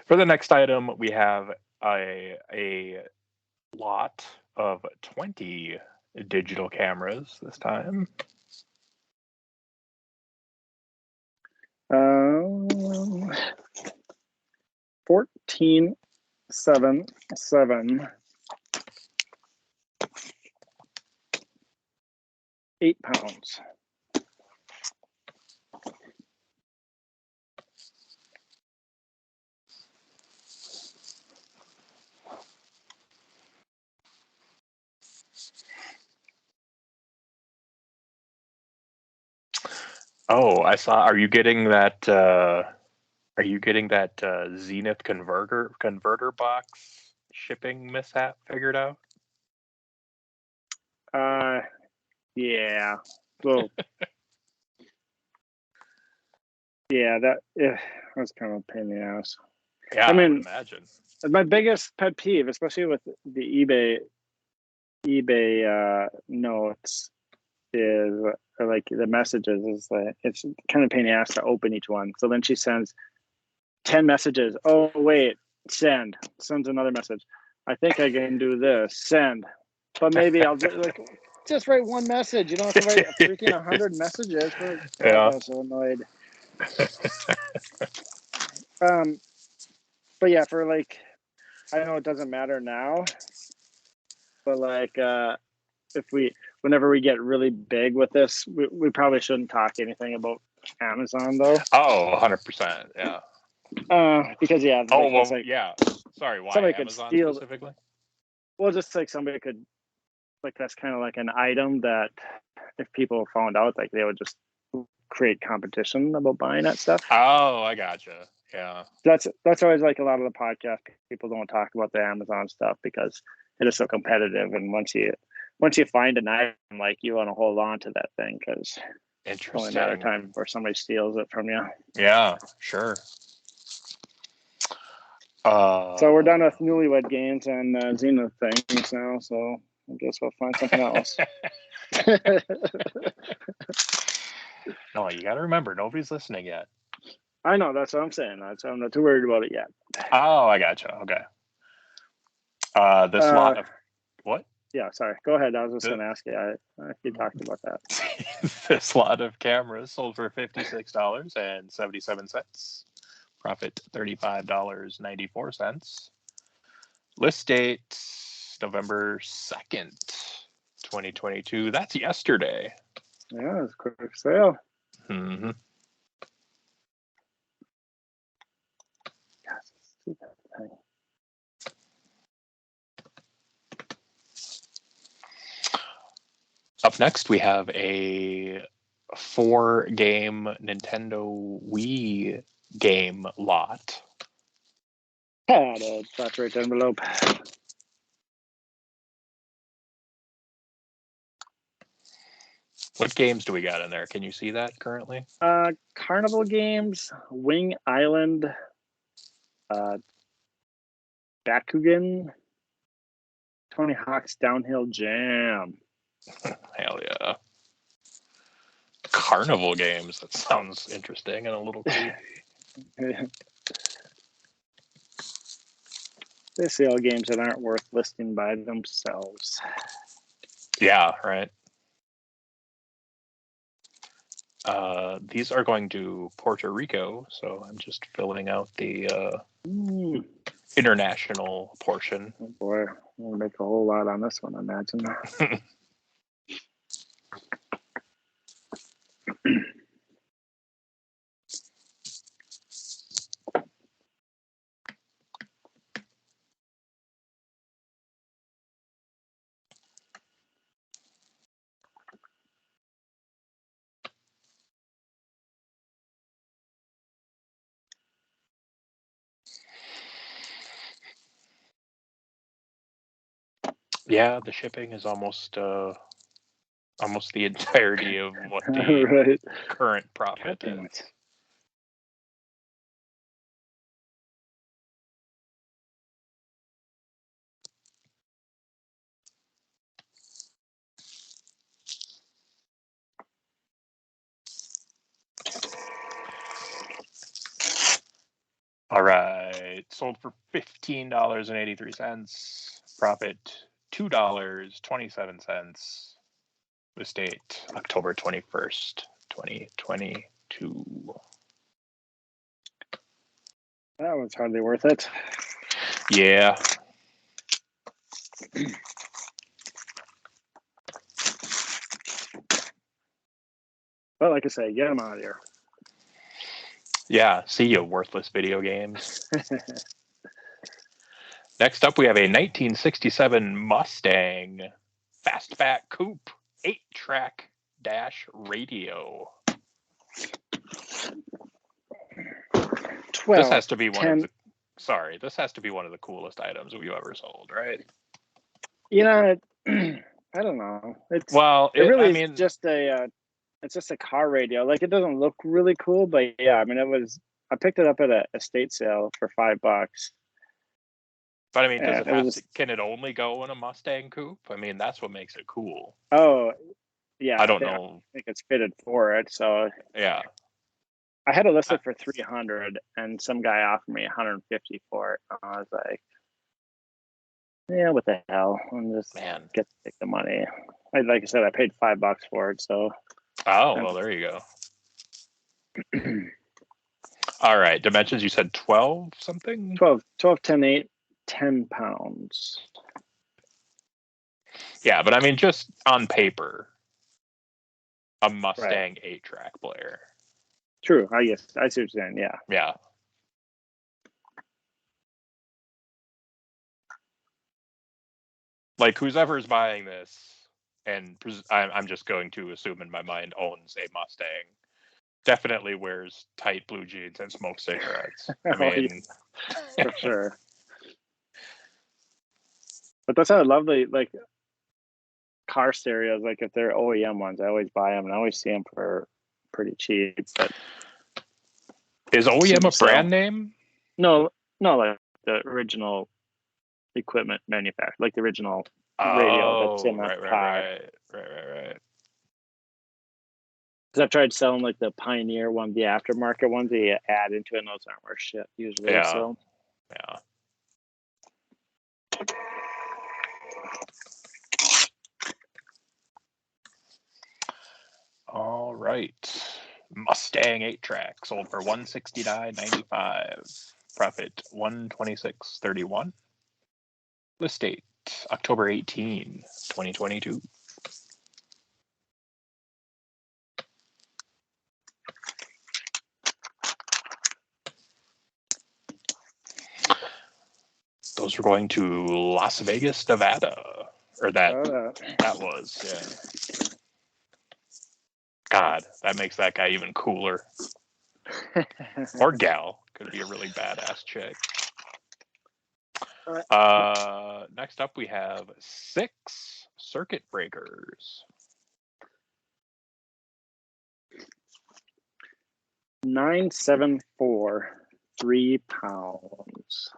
Speaker 2: For the next item, we have a lot of 20 digital cameras this time.
Speaker 1: 14.77. 8 pounds.
Speaker 2: Oh, I saw. Are you getting that? Zenith converter box shipping mishap figured out?
Speaker 1: Yeah. Well, yeah, that was kind of a pain in the ass.
Speaker 2: Yeah, I mean, I would imagine.
Speaker 1: My biggest pet peeve, especially with the eBay notes, is like the messages is like it's kind of pain in the ass to open each one. So then she sends 10 messages. Oh wait, sends another message. I think I can do this. Send, but maybe I'll just write one message. You don't have to write freaking 100 messages. I was so annoyed. But yeah, for like, I know it doesn't matter now, but like, whenever we get really big with this, we probably shouldn't talk anything about Amazon though.
Speaker 2: Oh, 100%. Yeah.
Speaker 1: Because yeah.
Speaker 2: Yeah. Sorry, why
Speaker 1: somebody
Speaker 2: Amazon
Speaker 1: could steal
Speaker 2: specifically?
Speaker 1: Well, just like somebody could, like that's kind of like an item that if people found out, like they would just create competition about buying that stuff.
Speaker 2: Oh, I gotcha. Yeah.
Speaker 1: That's always like a lot of the podcast people don't talk about the Amazon stuff because it is so competitive, and once you find an item, like you want to hold on to that thing because it's only a matter of time before somebody steals it from you.
Speaker 2: Yeah, sure.
Speaker 1: So we're done with Newlywed Games and Zenith things now, so I guess we'll find something else.
Speaker 2: No, you got to remember, nobody's listening yet.
Speaker 1: I know, that's what I'm saying. I'm not too worried about it yet.
Speaker 2: Oh, I gotcha. Okay. This lot of what?
Speaker 1: Yeah, sorry. Go ahead. I was just
Speaker 2: The-
Speaker 1: going to ask you. I you talked about that.
Speaker 2: This lot of cameras sold for $56.77. Profit $35.94. List date November 2nd, 2022. That's yesterday.
Speaker 1: Yeah, it's a quick sale.
Speaker 2: Mm-hmm.
Speaker 1: Yes, stupid thing.
Speaker 2: Up next, we have a 4-game Nintendo Wii game lot.
Speaker 1: Had a saturated envelope.
Speaker 2: What games do we got in there? Can you see that currently?
Speaker 1: Carnival Games, Wing Island, Bakugan, Tony Hawk's Downhill Jam.
Speaker 2: Hell yeah. Carnival games. That sounds interesting and a little creepy.
Speaker 1: They sell games that aren't worth listing by themselves.
Speaker 2: Yeah, right. These are going to Puerto Rico, so I'm just filling out the international portion.
Speaker 1: Oh boy, we'll make a whole lot on this one, I imagine.
Speaker 2: Yeah, the shipping is almost the entirety of what the
Speaker 1: Right.
Speaker 2: current profit
Speaker 1: God damn
Speaker 2: is.
Speaker 1: it.
Speaker 2: All right, sold for $15.83. Profit $2.27. This date October 21st, 2022.
Speaker 1: That was hardly worth it.
Speaker 2: Yeah.
Speaker 1: But like I say, get them out of here.
Speaker 2: Yeah, see you, worthless video games. Next up, we have a 1967 Mustang Fastback Coupe 8-track dash radio.
Speaker 1: 12,
Speaker 2: This has to be
Speaker 1: 10,
Speaker 2: this has to be one of the coolest items we've ever sold, right?
Speaker 1: You know, I don't know. It's
Speaker 2: Well,
Speaker 1: it really
Speaker 2: I
Speaker 1: is
Speaker 2: mean,
Speaker 1: just it's just a car radio. Like it doesn't look really cool, but yeah, I mean I picked it up at a estate sale for $5.
Speaker 2: but I mean, does
Speaker 1: And
Speaker 2: it
Speaker 1: it was
Speaker 2: have to?
Speaker 1: just,
Speaker 2: Can it only go in a Mustang coupe? I mean, that's what makes it cool.
Speaker 1: oh yeah,
Speaker 2: I don't
Speaker 1: I
Speaker 2: know.
Speaker 1: think it's fitted for it. So
Speaker 2: Yeah,
Speaker 1: I had it listed for 300 and some guy offered me 150 for it. I was like, yeah, what the hell? I'm just
Speaker 2: man.
Speaker 1: get to take the money. Like I said, I paid $5 for it, so
Speaker 2: Oh, well, there you go. All right, dimensions. You said 12 something.
Speaker 1: 12, 10, 8, 10 pounds.
Speaker 2: Yeah, but I mean, just on paper, a
Speaker 1: Right.
Speaker 2: Mustang 8-track player.
Speaker 1: True. I guess I see what you're saying. Yeah.
Speaker 2: Yeah. Like, whoever's buying this, and I'm just going to assume in my mind owns a Mustang, definitely wears tight blue jeans and smokes cigarettes. I mean,
Speaker 1: for sure. But that's how I love the like car stereos. Like if they're OEM ones, I always buy them and I always see them for pretty cheap. But
Speaker 2: is OEM a brand name?
Speaker 1: No, like the original equipment manufacturer, like the original radio that's in that car.
Speaker 2: Right.
Speaker 1: Because I've tried selling like the Pioneer one, the aftermarket ones that you add into it, and those aren't worth shit usually.
Speaker 2: Yeah.
Speaker 1: So
Speaker 2: Yeah. All right. Mustang 8-track sold for $169.95. Profit $126.31. List date October 18, 2022. Those are going to Las Vegas, Nevada. Or that was, yeah. God, that makes that guy even cooler. Or gal. Could be a really badass chick. Next up, we have 6 circuit breakers.
Speaker 1: 974, 3 pounds.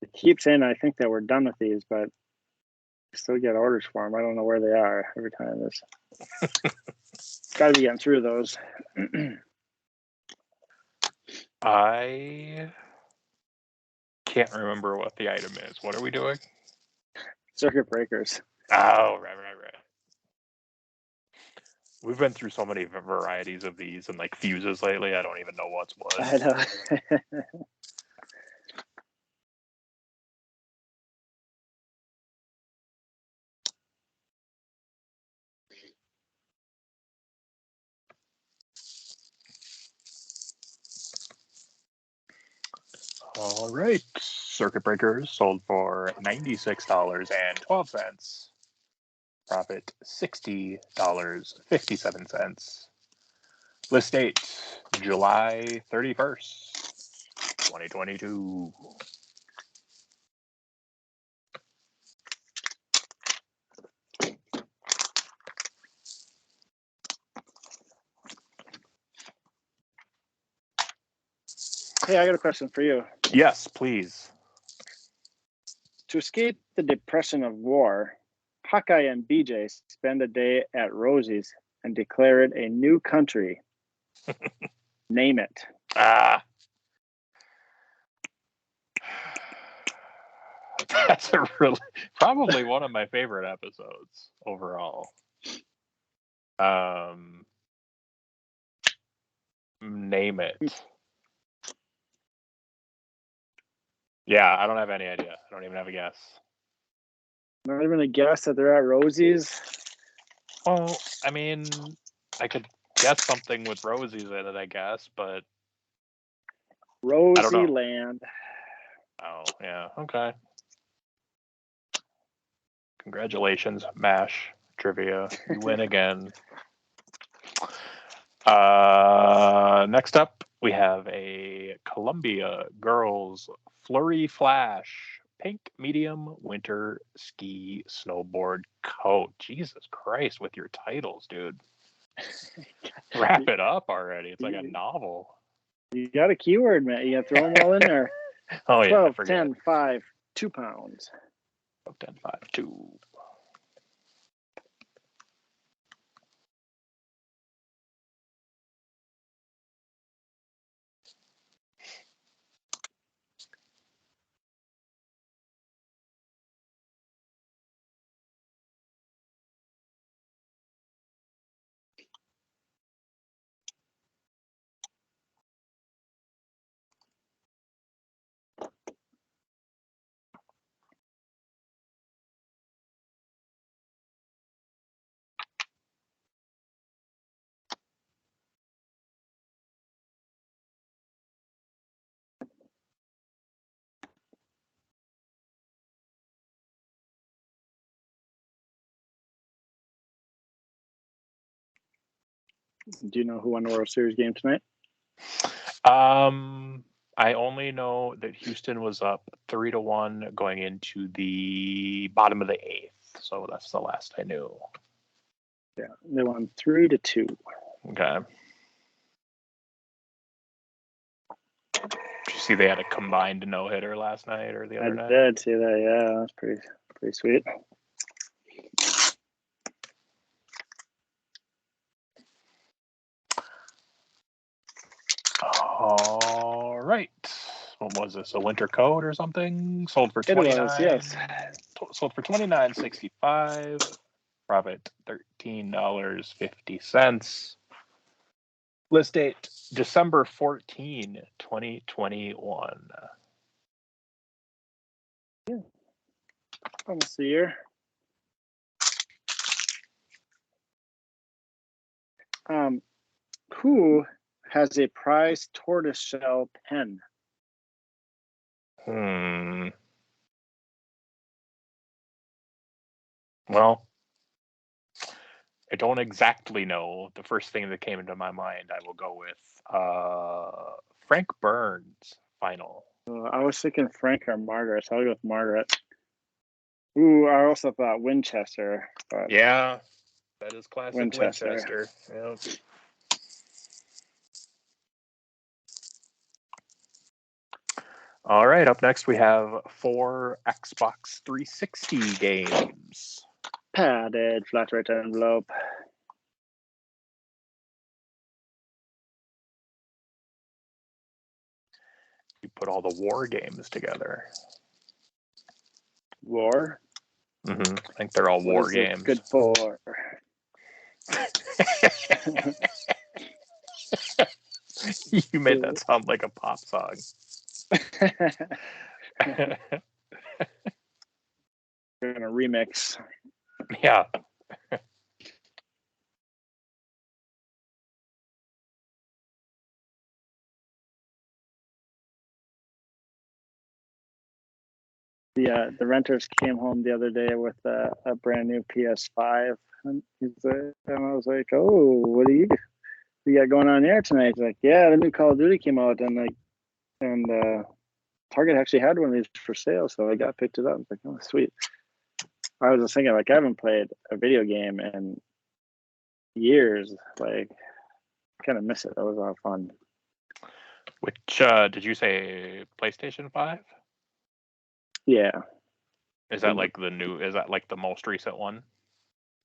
Speaker 1: It keeps saying I think that we're done with these, but I still get orders for them. I don't know where they are every time. This got to be getting through those.
Speaker 2: I can't remember what the item is. What are we doing?
Speaker 1: Circuit breakers.
Speaker 2: Oh, right. We've been through so many varieties of these and like fuses lately. I don't even know what's what.
Speaker 1: I know.
Speaker 2: All right. Circuit breakers sold for $96.12. Profit $60.57. List date July 31st, 2022.
Speaker 1: Hey, I got a question for you.
Speaker 2: Yes, please.
Speaker 1: To escape the depression of war, Hawkeye and BJ spend a day at Rosie's and declare it a new country. Name it.
Speaker 2: That's a really probably one of my favorite episodes overall. Name it. Yeah, I don't have any idea. I don't even have a guess.
Speaker 1: Not even a guess that they're at Rosie's.
Speaker 2: Well, I mean, I could guess something with Rosie's in it, I guess, but
Speaker 1: Rosie Land.
Speaker 2: Oh, yeah. Okay. Congratulations, MASH Trivia. You win again. Next up, we have a Columbia Girls Flurry Flash Pink Medium Winter Ski Snowboard Coat. Jesus Christ, with your titles, dude. Wrap it up already. It's like a novel.
Speaker 1: You got a keyword, man. You got to throw them all in there.
Speaker 2: Oh,
Speaker 1: 12,
Speaker 2: yeah.
Speaker 1: 10, 5, 2 pounds.
Speaker 2: 12, 10, 5, 2.
Speaker 1: Do you know who won the World Series game tonight?
Speaker 2: I only know that Houston was up 3-1 going into the bottom of the 8th. So that's the last I knew.
Speaker 1: Yeah, they won 3-2.
Speaker 2: Okay. Did you see they had a combined no-hitter last night or the
Speaker 1: I
Speaker 2: other night?
Speaker 1: did see that. Yeah, that's pretty sweet.
Speaker 2: All right. What was this? A winter coat or something? Sold for
Speaker 1: It
Speaker 2: $29.
Speaker 1: was, yes.
Speaker 2: Sold for $29.65. Profit $13.50. List date December 14, 2021.
Speaker 1: Almost a year. Who has a prize tortoiseshell pen?
Speaker 2: Well, I don't exactly know. The first thing that came into my mind, I will go with Frank Burns. Final.
Speaker 1: I was thinking Frank or Margaret, so I'll go with Margaret. Ooh, I also thought Winchester. But
Speaker 2: Yeah, that is classic
Speaker 1: Winchester.
Speaker 2: Winchester. Yep. All right, up next we have 4 Xbox 360 games.
Speaker 1: Padded flat rate envelope.
Speaker 2: You put all the war games together.
Speaker 1: War?
Speaker 2: I think they're all war
Speaker 1: What is
Speaker 2: games.
Speaker 1: it good for?
Speaker 2: You made that sound like a pop song.
Speaker 1: We're gonna remix.
Speaker 2: Yeah.
Speaker 1: The renters came home the other day with a brand new PS5, and and I was like, "Oh, what do you got going on there tonight?" He's like, "Yeah, the new Call of Duty came out, and Target actually had one of these for sale, so I picked it up." I was like, "Oh, sweet." I was just thinking, like, I haven't played a video game in years. Like, kind of miss it. That was a lot of fun.
Speaker 2: Which did you say PlayStation 5?
Speaker 1: Yeah.
Speaker 2: Is that like the new? Is that like the most recent one?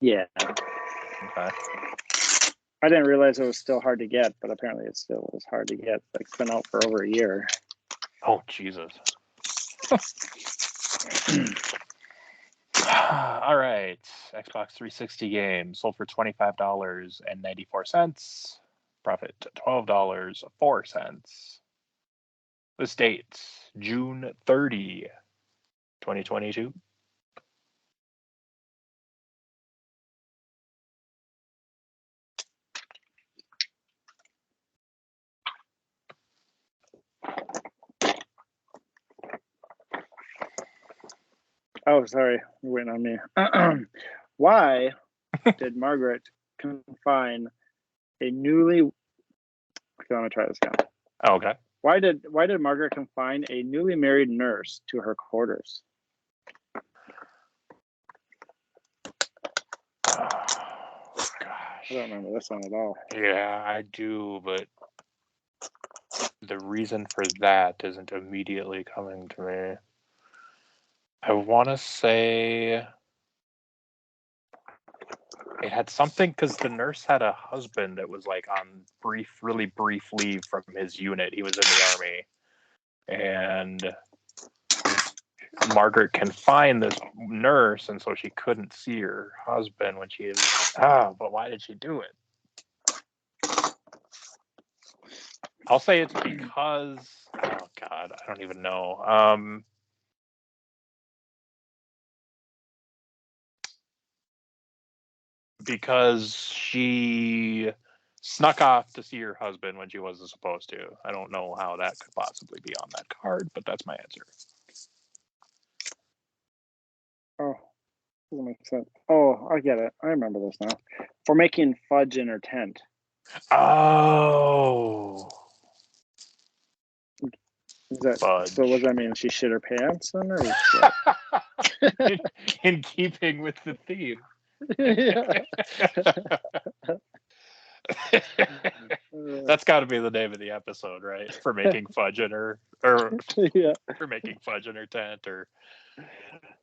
Speaker 1: Yeah.
Speaker 2: Okay.
Speaker 1: I didn't realize it was still hard to get, but apparently it still was hard to get. Like, it's been out for over a year.
Speaker 2: Oh Jesus. All right. Xbox 360 game sold for $25.94. Profit $12.04. This date June 30, 2022.
Speaker 1: Oh, sorry. You're waiting on me. Why did Margaret confine a newly... Okay, let me try this again.
Speaker 2: Oh, okay.
Speaker 1: Why did Margaret confine a newly married nurse to her quarters?
Speaker 2: Oh, gosh.
Speaker 1: I don't remember this one at all.
Speaker 2: Yeah, I do, but the reason for that isn't immediately coming to me. I want to say it had something because the nurse had a husband that was like on really brief leave from his unit. He was in the army, and Margaret confined this nurse, and so she couldn't see her husband when she was. But why did she do it? I'll say it's because. Oh God, I don't even know. Because she snuck off to see her husband when she wasn't supposed to. I don't know how that could possibly be on that card, but that's my answer.
Speaker 1: Oh, doesn't make sense. Oh, I get it. I remember this now. For making fudge in her tent.
Speaker 2: Oh.
Speaker 1: Is that
Speaker 2: Fudge.
Speaker 1: so? What does that mean? She shit her pants then, or what?
Speaker 2: in keeping with the theme.
Speaker 1: Yeah.
Speaker 2: That's got to be the name of the episode, right? For making fudge in her, or
Speaker 1: Yeah,
Speaker 2: for making fudge in her tent, or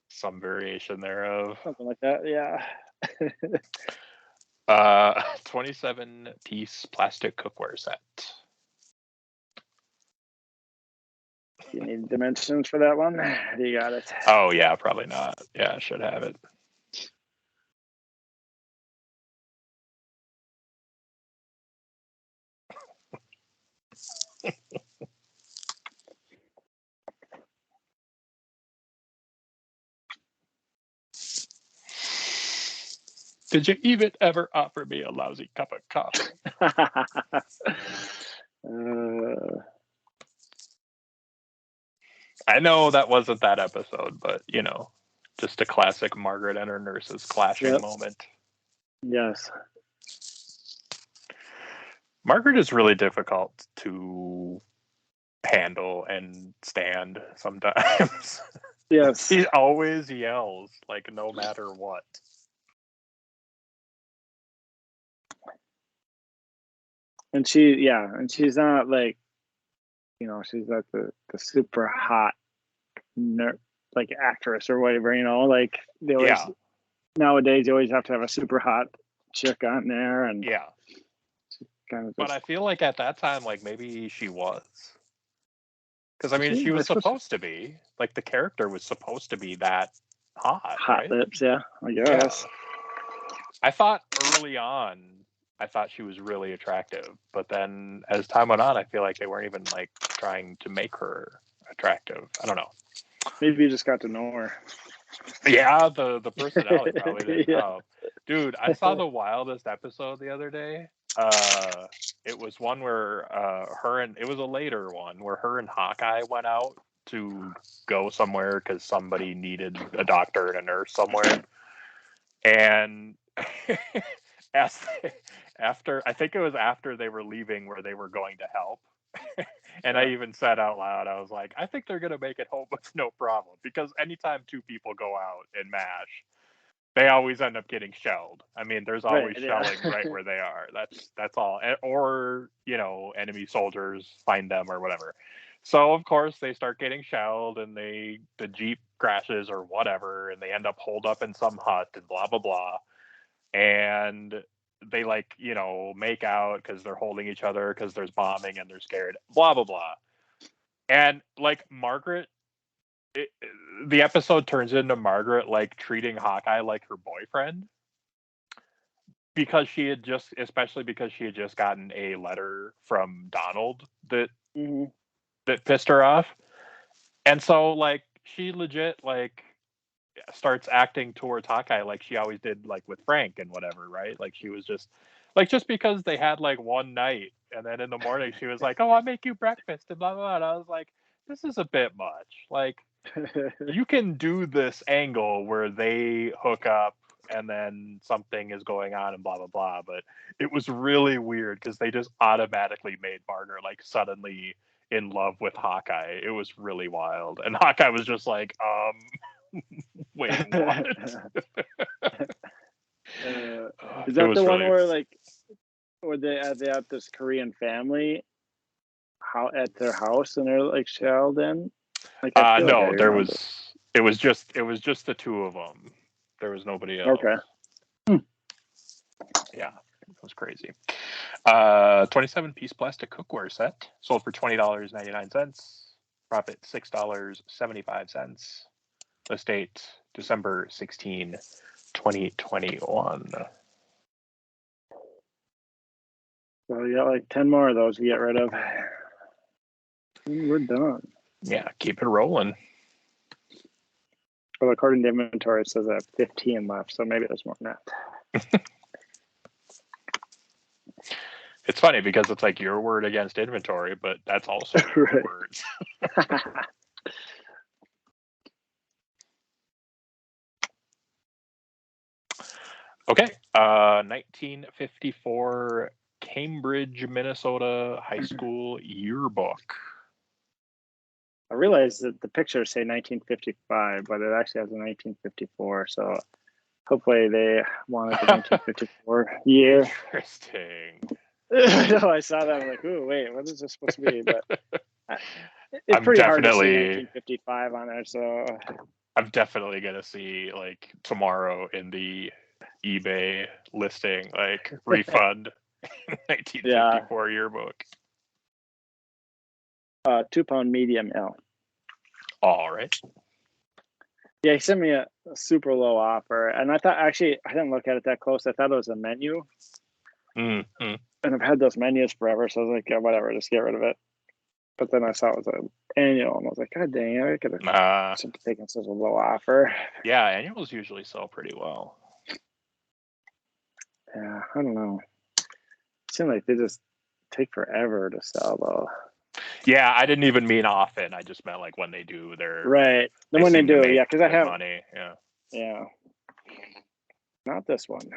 Speaker 2: some variation thereof.
Speaker 1: something like that. Yeah.
Speaker 2: 27-piece plastic cookware set.
Speaker 1: You need dimensions for that one? You got it.
Speaker 2: Oh yeah, probably not. Yeah, I should have it. Did you even ever offer me a lousy cup of coffee? I know that wasn't that episode, but just a classic Margaret and her nurses clashing moment.
Speaker 1: Yes.
Speaker 2: Margaret is really difficult to handle and stand sometimes.
Speaker 1: Yes.
Speaker 2: He always yells, like, no matter what.
Speaker 1: And she's not like, she's not the super hot like actress or whatever, like they always nowadays you always have to have a super hot chick on there, and kind of.
Speaker 2: But I feel like at that time, like maybe she was, because I mean she was
Speaker 1: Like,
Speaker 2: supposed to be, like the character was supposed to be that hot, right?
Speaker 1: Lips, yeah, I guess.
Speaker 2: I thought early on, I thought she was really attractive, but then as time went on, I feel like they weren't even like trying to make her attractive. I don't know.
Speaker 1: Maybe you just got to know her.
Speaker 2: Yeah, the personality probably didn't help. Dude, I saw the wildest episode the other day. It was one where it was a later one where her and Hawkeye went out to go somewhere because somebody needed a doctor and a nurse somewhere. And after, I think it was after they were leaving where they were going to help. And I even said out loud, I was like, I think they're going to make it home with no problem. Because anytime two people go out and MASH, they always end up getting shelled. I mean, there's always shelling right where they are. That's all. Or, enemy soldiers find them or whatever. So, of course, they start getting shelled and the Jeep crashes or whatever, and they end up holed up in some hut and blah, blah, blah. And they make out because they're holding each other because there's bombing and they're scared, blah, blah, blah. And Margaret, the episode turns into Margaret treating Hawkeye like her boyfriend because especially because she had just gotten a letter from Donald that pissed her off. And so she legit starts acting towards Hawkeye like she always did with Frank and whatever, right? She was just just because they had one night and then in the morning she was like, oh, I'll make you breakfast and blah, blah, blah. And I was like, this is a bit much. You can do this angle where they hook up and then something is going on and blah, blah, blah. But it was really weird because they just automatically made Margaret suddenly in love with Hawkeye. It was really wild. And Hawkeye was just like, wait, what?
Speaker 1: Is that the one where where they have this Korean family at their house and they're shelled in?
Speaker 2: No, it was just the two of them. There was nobody else.
Speaker 1: Okay.
Speaker 2: Yeah, it was crazy. 27-piece plastic cookware set sold for $20.99. Profit $6.75. List date December 16, 2021.
Speaker 1: Well, you got 10 more of those to get rid of. We're done.
Speaker 2: Yeah, keep it rolling.
Speaker 1: Well, according to inventory, it says I have 15 left, so maybe there's more than that.
Speaker 2: It's funny because it's your word against inventory, but that's also your words. Okay, 1954 Cambridge, Minnesota high school yearbook.
Speaker 1: I realized that the pictures say 1955, but it actually has a 1954. So hopefully they wanted the 1954 year.
Speaker 2: Interesting.
Speaker 1: No, I saw that. I'm like, ooh, wait, what is this supposed to be? But it's
Speaker 2: I'm
Speaker 1: pretty hard to see
Speaker 2: definitely
Speaker 1: 1955 on there. So
Speaker 2: I'm definitely gonna see like tomorrow in the eBay listing like refund
Speaker 1: yeah,
Speaker 2: 1954 yearbook.
Speaker 1: 2-pound medium L.
Speaker 2: All right.
Speaker 1: Yeah, he sent me a super low offer, and I thought actually I didn't look at it that close. I thought it was a menu,
Speaker 2: Mm-hmm.
Speaker 1: and I've had those menus forever, so I was like, yeah, whatever, just get rid of it. But then I saw it was an annual, and I was like, God dang it, I could have taken such a low offer.
Speaker 2: Yeah, annuals usually sell pretty well.
Speaker 1: Yeah, I don't know. It seems like they just take forever to sell, though.
Speaker 2: Yeah, I didn't even mean often. I just meant like when they do their
Speaker 1: Right. Then
Speaker 2: they
Speaker 1: when they
Speaker 2: seem to
Speaker 1: do,
Speaker 2: make
Speaker 1: yeah, because I
Speaker 2: good
Speaker 1: have
Speaker 2: money. Yeah.
Speaker 1: yeah, not this one.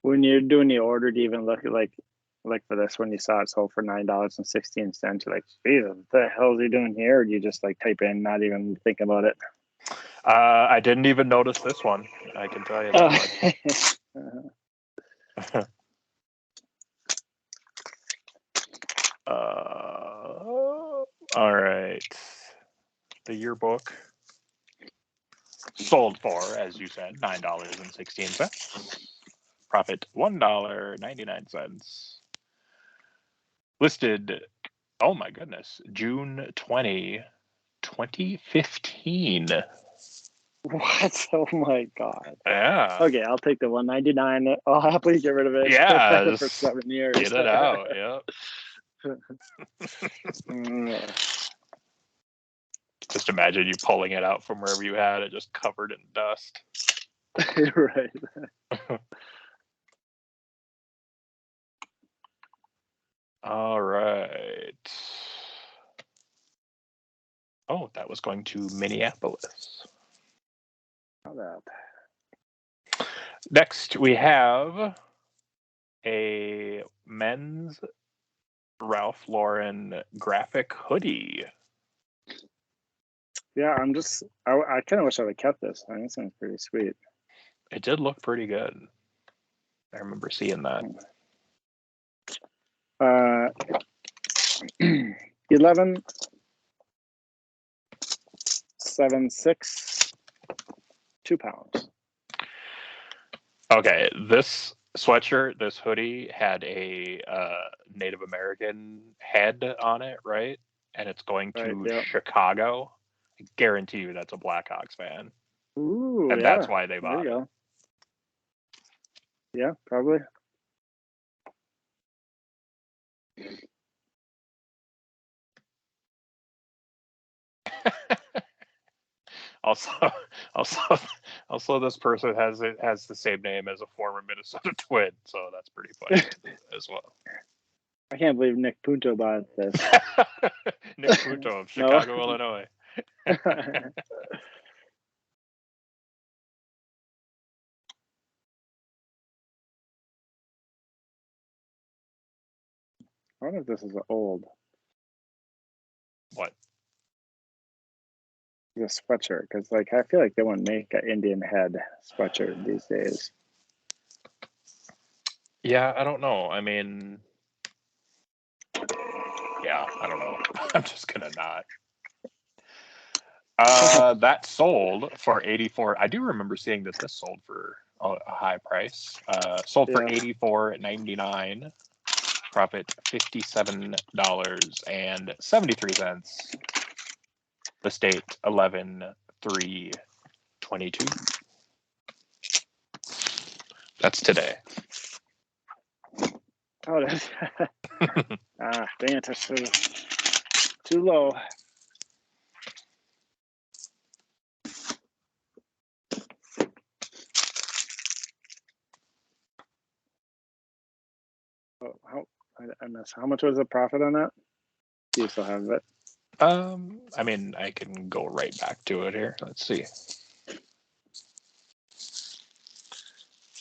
Speaker 1: When you're doing the order, do you even look at like for this one, you saw it sold for $9.16. You're like, Jesus, what the hell is he doing here? Or do you just like type in, not even think about it?
Speaker 2: I didn't even notice this one. I can tell you that much. All right. The yearbook sold for, as you said, $9.16. Profit $1.99. Listed, oh my goodness, June 2015.
Speaker 1: What? Oh my God.
Speaker 2: Yeah.
Speaker 1: Okay, I'll take the 199. I'll happily get rid of it.
Speaker 2: Yeah,
Speaker 1: I've had it for
Speaker 2: just
Speaker 1: 7 years.
Speaker 2: get it out. Yeah. Just imagine you pulling it out from wherever you had it, just covered in dust.
Speaker 1: Right.
Speaker 2: All right. Oh, that was going to Minneapolis.
Speaker 1: How that?
Speaker 2: Next, we have a men's Ralph Lauren graphic hoodie.
Speaker 1: Yeah, I kind of wish I would have kept this. I mean, this sounds pretty sweet.
Speaker 2: It did look pretty good. I remember seeing that.
Speaker 1: 11.76, 2 pounds.
Speaker 2: Okay, this sweatshirt, this hoodie had a Native American head on it, right? And it's going to
Speaker 1: Right, yeah.
Speaker 2: Chicago. I guarantee you that's a Blackhawks fan.
Speaker 1: Ooh,
Speaker 2: And
Speaker 1: yeah.
Speaker 2: that's why they bought
Speaker 1: there you
Speaker 2: it.
Speaker 1: go. Yeah, probably.
Speaker 2: Also, also, this person has the same name as a former Minnesota Twin, so that's pretty funny as well.
Speaker 1: I can't believe Nick Punto bought this.
Speaker 2: Nick Punto of Chicago, Illinois.
Speaker 1: I wonder if this is old.
Speaker 2: What?
Speaker 1: The sweatshirt, because like I feel like they wouldn't make an Indian head sweatshirt these days.
Speaker 2: Yeah, I don't know. I mean, yeah, I don't know. I'm just gonna not. That sold for 84. I do remember seeing this. This sold for a high price. Sold for
Speaker 1: Yeah.
Speaker 2: $84.99. Profit $57.73. The state 11/3/22. That's today.
Speaker 1: Oh, that's dang it, that's too low. Oh, I missed. How much was the profit on that? Do you still have it?
Speaker 2: I mean, I can go right back to it here. Let's see.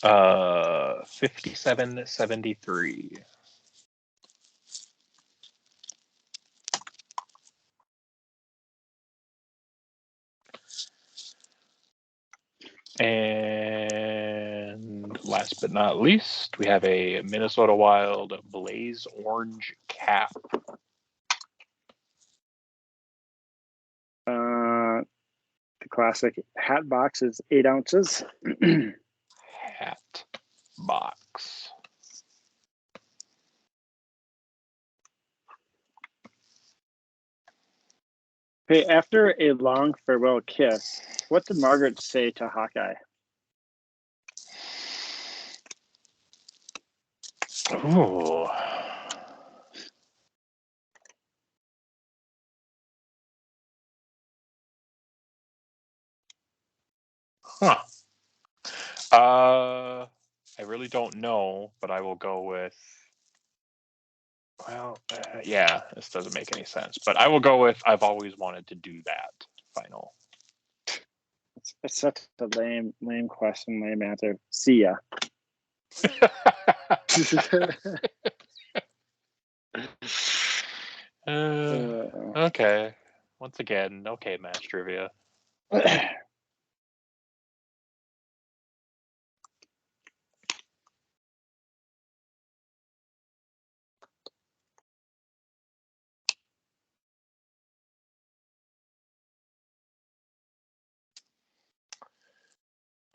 Speaker 2: 5773. And last but not least, we have a Minnesota Wild Blaze Orange cap.
Speaker 1: The classic hat box is 8 ounces.
Speaker 2: Hat box.
Speaker 1: Hey, after a long farewell kiss, what did Margaret say to Hawkeye?
Speaker 2: Ooh. Huh. I really don't know, but I will go with. Well, yeah, this doesn't make any sense, but I will go with I've always wanted to do that. Final.
Speaker 1: It's such a lame question, lame answer. See ya.
Speaker 2: Okay. Once again, okay, match trivia.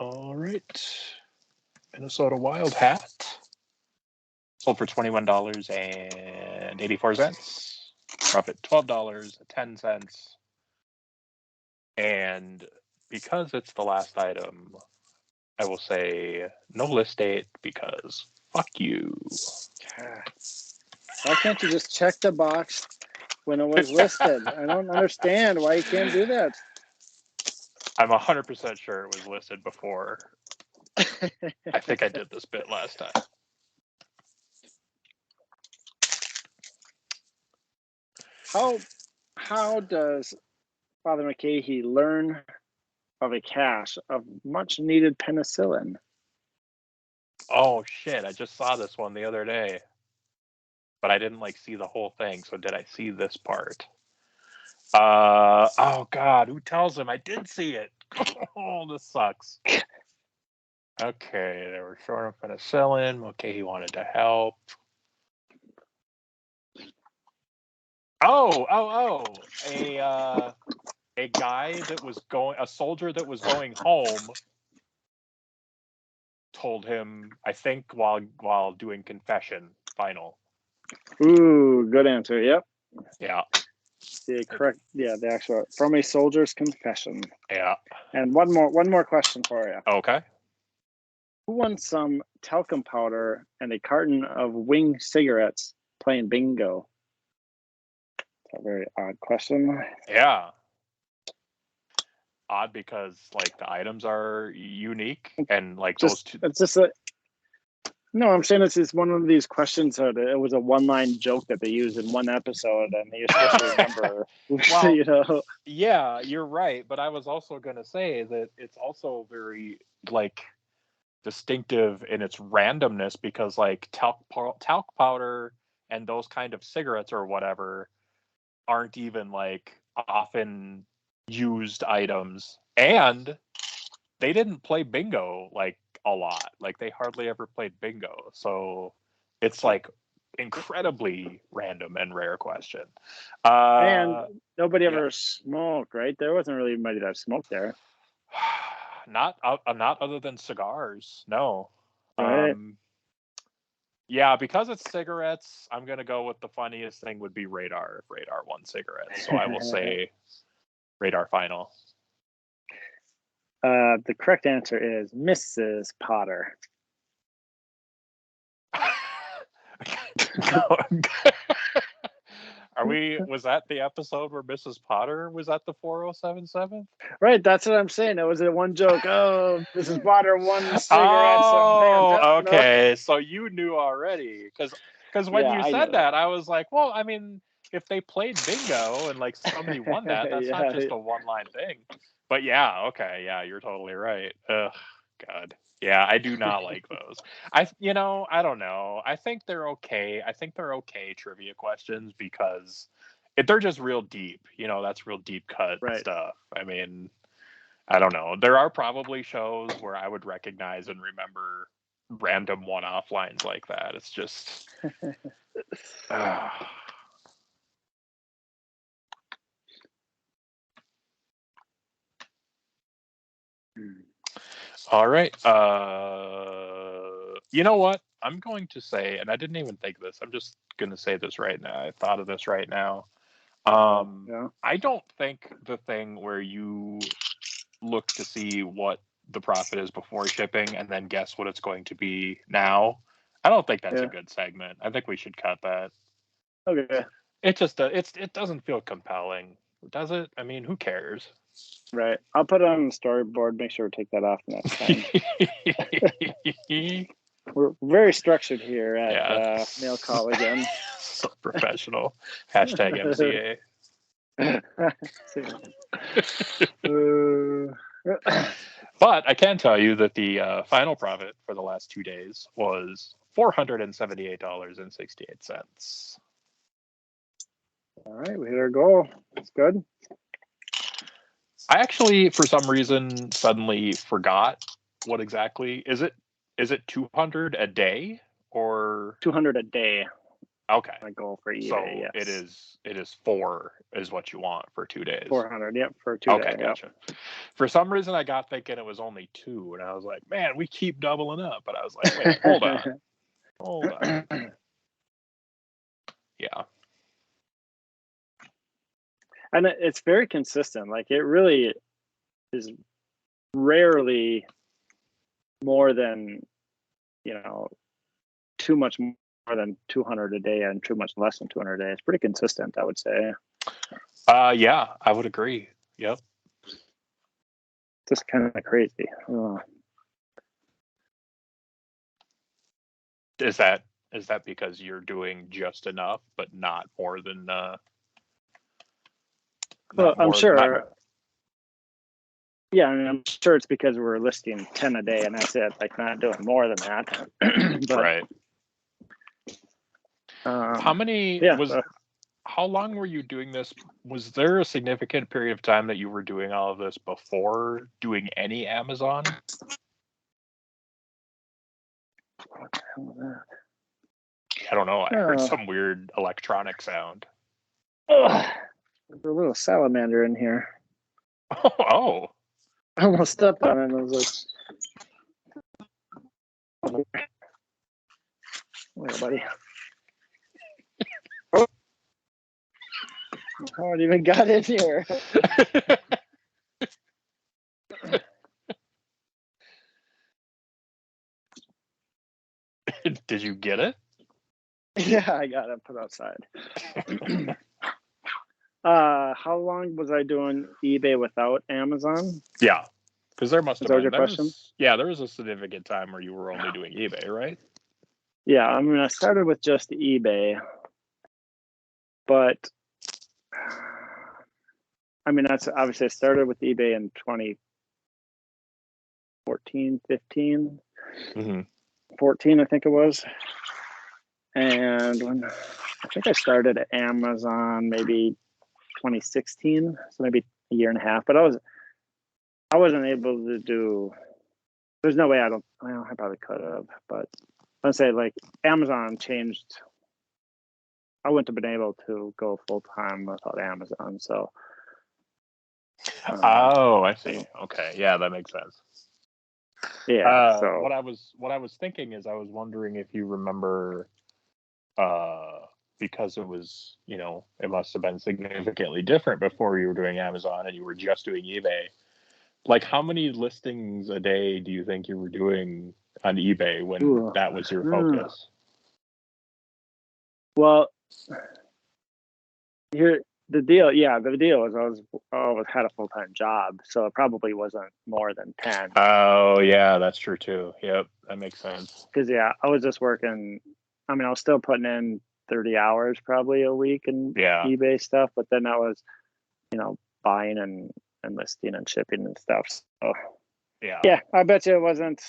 Speaker 2: All right. Minnesota Wild hat. Sold for $21.84. Profit $12.10. And because it's the last item, I will say no list date because fuck you.
Speaker 1: Why can't you just check the box when it was listed? I don't understand why you can't do that.
Speaker 2: I'm 100% sure it was listed before. I think I did this bit last time.
Speaker 1: How does Father McCahey learn of a cache of much needed penicillin?
Speaker 2: Oh shit, I just saw this one the other day. But I didn't see the whole thing, so did I see this part? Oh god, who tells him? I did see it. Oh, this sucks. Okay, they were short of penicillin. Okay, he wanted to help. A guy that was a soldier that was going home told him, I think, while doing confession. Final.
Speaker 1: Ooh, good answer. Yep.
Speaker 2: Yeah.
Speaker 1: The correct. Yeah, the actual from a soldier's confession.
Speaker 2: Yeah.
Speaker 1: And one more question for you.
Speaker 2: Okay.
Speaker 1: Who won some talcum powder and a carton of wing cigarettes playing bingo? That's a very odd question.
Speaker 2: Yeah. Odd because the items are unique and those two.
Speaker 1: It's just no, I'm saying this is one of these questions that it was a one-line joke that they used in one episode, and you're supposed to remember.
Speaker 2: Well, yeah, you're right. But I was also going to say that it's also very distinctive in its randomness because talc powder and those kind of cigarettes or whatever aren't even often used items, and they didn't play bingo a lot. They hardly ever played bingo, so it's incredibly random and rare question.
Speaker 1: And nobody ever smoked, right? There wasn't really anybody that smoked there.
Speaker 2: Not other than cigars, no.
Speaker 1: Right.
Speaker 2: Yeah, because it's cigarettes, I'm gonna go with the funniest thing would be Radar if Radar won cigarettes. So I will say Radar final.
Speaker 1: The correct answer is Mrs. Potter.
Speaker 2: Was that the episode where Mrs. Potter was at the 4077?
Speaker 1: Right, that's what I'm saying. It was a one joke. Oh, Mrs. Potter won cigarettes.
Speaker 2: Oh, okay. So you knew already. Because when you said that, I was like, well, I mean, if they played bingo and somebody won that, that's not just a one-line thing. But yeah, okay, yeah, you're totally right. Ugh. God. Yeah, I do not like those. I don't know. I think they're okay. I think they're okay trivia questions because if they're just real deep, that's real deep cut
Speaker 1: Right.
Speaker 2: stuff. I mean, I don't know. There are probably shows where I would recognize and remember random one-off lines like that. It's just All right. You know what? I'm going to say, and I didn't even think this. I'm just going to say this right now. I thought of this right now.
Speaker 1: Yeah.
Speaker 2: I don't think the thing where you look to see what the profit is before shipping and then guess what it's going to be now. I don't think that's a
Speaker 1: Yeah.
Speaker 2: good segment. I think we should cut that.
Speaker 1: Okay.
Speaker 2: It just it doesn't feel compelling, does it? I mean, who cares?
Speaker 1: Right. I'll put it on the storyboard. Make sure to take that off next time. We're very structured here at Mail Call again.
Speaker 2: So professional. Hashtag MCA. But I can tell you that the final profit for the last 2 days was $478.68.
Speaker 1: All right, we hit our goal. That's good.
Speaker 2: I actually, for some reason, suddenly forgot what exactly is it. Is it 200 a day or
Speaker 1: 200 a day?
Speaker 2: Okay,
Speaker 1: My goal for eBay.
Speaker 2: so
Speaker 1: Yes.
Speaker 2: it is 4 is what you want for 2 days.
Speaker 1: 400. Yep, for 2
Speaker 2: Okay,
Speaker 1: days.
Speaker 2: gotcha. Yep. For some reason, I got thinking it was only 2, and I was like, man, we keep doubling up. But I was like, wait, hold on. Yeah.
Speaker 1: And it's very consistent. Like it really is rarely more than, too much more than 200 a day and too much less than 200 a day. It's pretty consistent, I would say.
Speaker 2: Yeah, I would agree. Yep.
Speaker 1: Just kind of crazy.
Speaker 2: Is that because you're doing just enough, but not more than?
Speaker 1: Well, I'm sure. Yeah, I mean, I'm sure it's because we're listing 10 a day and that's it. Like not doing more than that. But,
Speaker 2: right. How many how long were you doing this? Was there a significant period of time that you were doing all of this before doing any Amazon?
Speaker 1: What the hell was that?
Speaker 2: I don't know. I heard some weird electronic sound.
Speaker 1: Oh, there's a little salamander in here.
Speaker 2: Oh.
Speaker 1: I almost stepped on it and I was like, oh, buddy. How it even got in here?
Speaker 2: Did you get it?
Speaker 1: Yeah, I got it put outside. How long was I doing eBay without Amazon?
Speaker 2: Yeah, because there must have been.
Speaker 1: Your question?
Speaker 2: There was a significant time where you were only doing eBay, right?
Speaker 1: Yeah, I mean, I started with just eBay, but I mean, that's obviously I started with eBay in 2014, 15, 14, I think it was. And when I think I started at Amazon maybe 2016, so maybe a year and a half. But I wasn't able to do. There's no way I probably could have, but I'd say like Amazon changed. I wouldn't have been able to go full time without Amazon. So.
Speaker 2: I see. Okay, yeah, that makes sense.
Speaker 1: Yeah. So
Speaker 2: what I was thinking is I was wondering if you remember, because it was it must have been significantly different before you were doing Amazon and you were just doing eBay. Like, how many listings a day do you think you were doing on eBay when that was your focus?
Speaker 1: Well, the deal is I always had a full-time job, so it probably wasn't more than 10.
Speaker 2: Oh yeah, that's true too. Yep, that makes sense.
Speaker 1: Because I was just working. I mean, I was still putting in 30 hours probably a week in eBay stuff, but then I was, buying and listing and shipping and stuff. So
Speaker 2: Yeah.
Speaker 1: Yeah, I bet you it wasn't.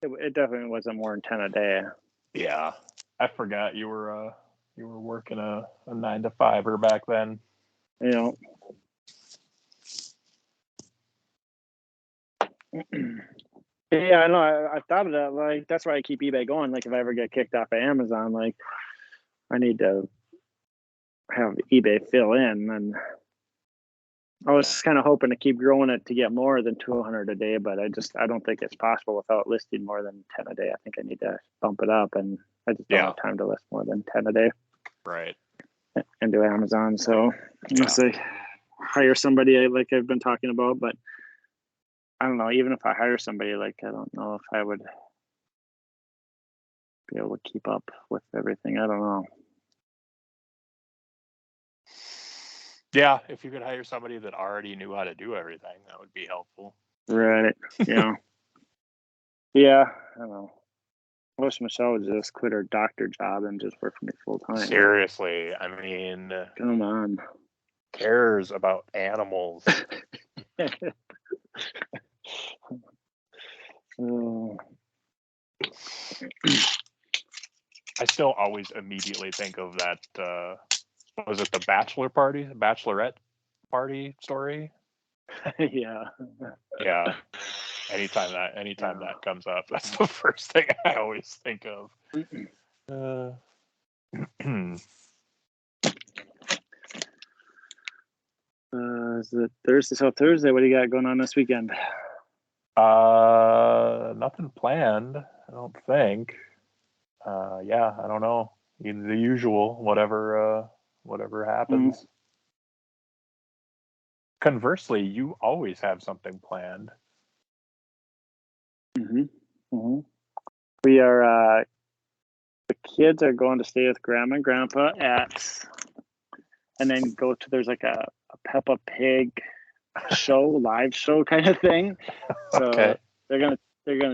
Speaker 1: It definitely wasn't more than 10 a day.
Speaker 2: Yeah. I forgot you were working a 9 to 5er back then.
Speaker 1: You know. Yeah, I know. I thought of that. Like, that's why I keep eBay going. Like, if I ever get kicked off of Amazon, like, I need to have eBay fill in. And I was kind of hoping to keep growing it to get more than 200 a day, but I don't think it's possible without listing more than 10 a day. I think I need to bump it up, and I just don't have time to list more than 10 a day.
Speaker 2: Right.
Speaker 1: Into Amazon. So unless I hire somebody like I've been talking about, but I don't know, even if I hire somebody, like, I don't know if I would be able to keep up with everything. I don't know.
Speaker 2: Yeah, if you could hire somebody that already knew how to do everything, that would be helpful.
Speaker 1: Right. Yeah. Yeah. I don't know. I wish Michelle would just quit her doctor job and just work for me full time.
Speaker 2: Seriously, I mean,
Speaker 1: come on.
Speaker 2: Cares about animals. I still always immediately think of that. Was it the bachelorette party story?
Speaker 1: Yeah.
Speaker 2: Yeah. Anytime that comes up, that's the first thing I always think of.
Speaker 1: Is it Thursday? So Thursday, what do you got going on this weekend?
Speaker 2: Nothing planned, I don't think. Yeah, I don't know. The usual, whatever happens. Conversely, you always have something planned.
Speaker 1: We are. The kids are going to stay with Grandma and Grandpa and then go to, there's like a Peppa Pig live show kind of thing. So
Speaker 2: okay.
Speaker 1: they're gonna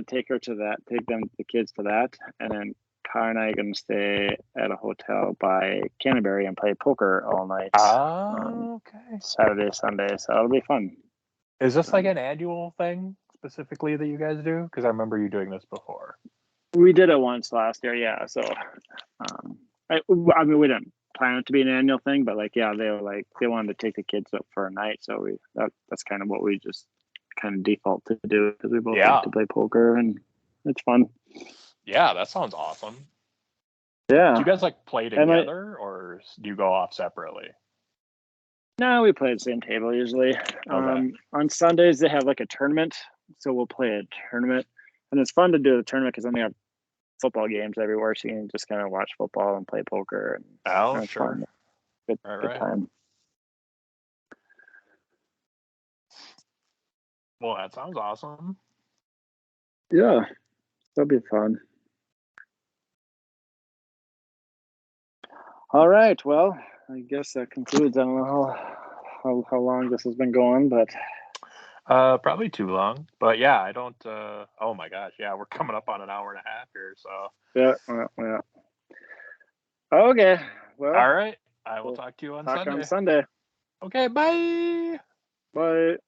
Speaker 1: take the kids to that, and then Car and I are gonna stay at a hotel by Canterbury and play poker all night.
Speaker 2: Okay.
Speaker 1: Saturday, Sunday, so it'll be fun.
Speaker 2: Is this like an annual thing specifically that you guys do? Because I remember you doing this before.
Speaker 1: We did it once last year, yeah. So, I mean, we didn't plan it to be an annual thing, but like, yeah, they wanted to take the kids up for a night, so that's kind of what we just kind of default to do, because we both like to play poker and it's fun.
Speaker 2: Yeah, that sounds awesome.
Speaker 1: Yeah.
Speaker 2: Do you guys like play together, or do you go off separately?
Speaker 1: No, we play at the same table usually.
Speaker 2: Okay.
Speaker 1: On Sundays they have like a tournament, so we'll play a tournament, and it's fun to do the tournament because then they have football games everywhere, so you can just kind of watch football and play poker. And
Speaker 2: sure.
Speaker 1: Fun. Good time.
Speaker 2: Well, that sounds awesome.
Speaker 1: Yeah, that'll be fun. All right. Well, I guess that concludes. I don't know how long this has been going, but
Speaker 2: probably too long. But yeah, I don't. Oh my gosh, yeah, we're coming up on an hour and a half here. So
Speaker 1: yeah. Okay. Well.
Speaker 2: All right. I will talk to you on Sunday.
Speaker 1: On Sunday.
Speaker 2: Okay. Bye.
Speaker 1: Bye.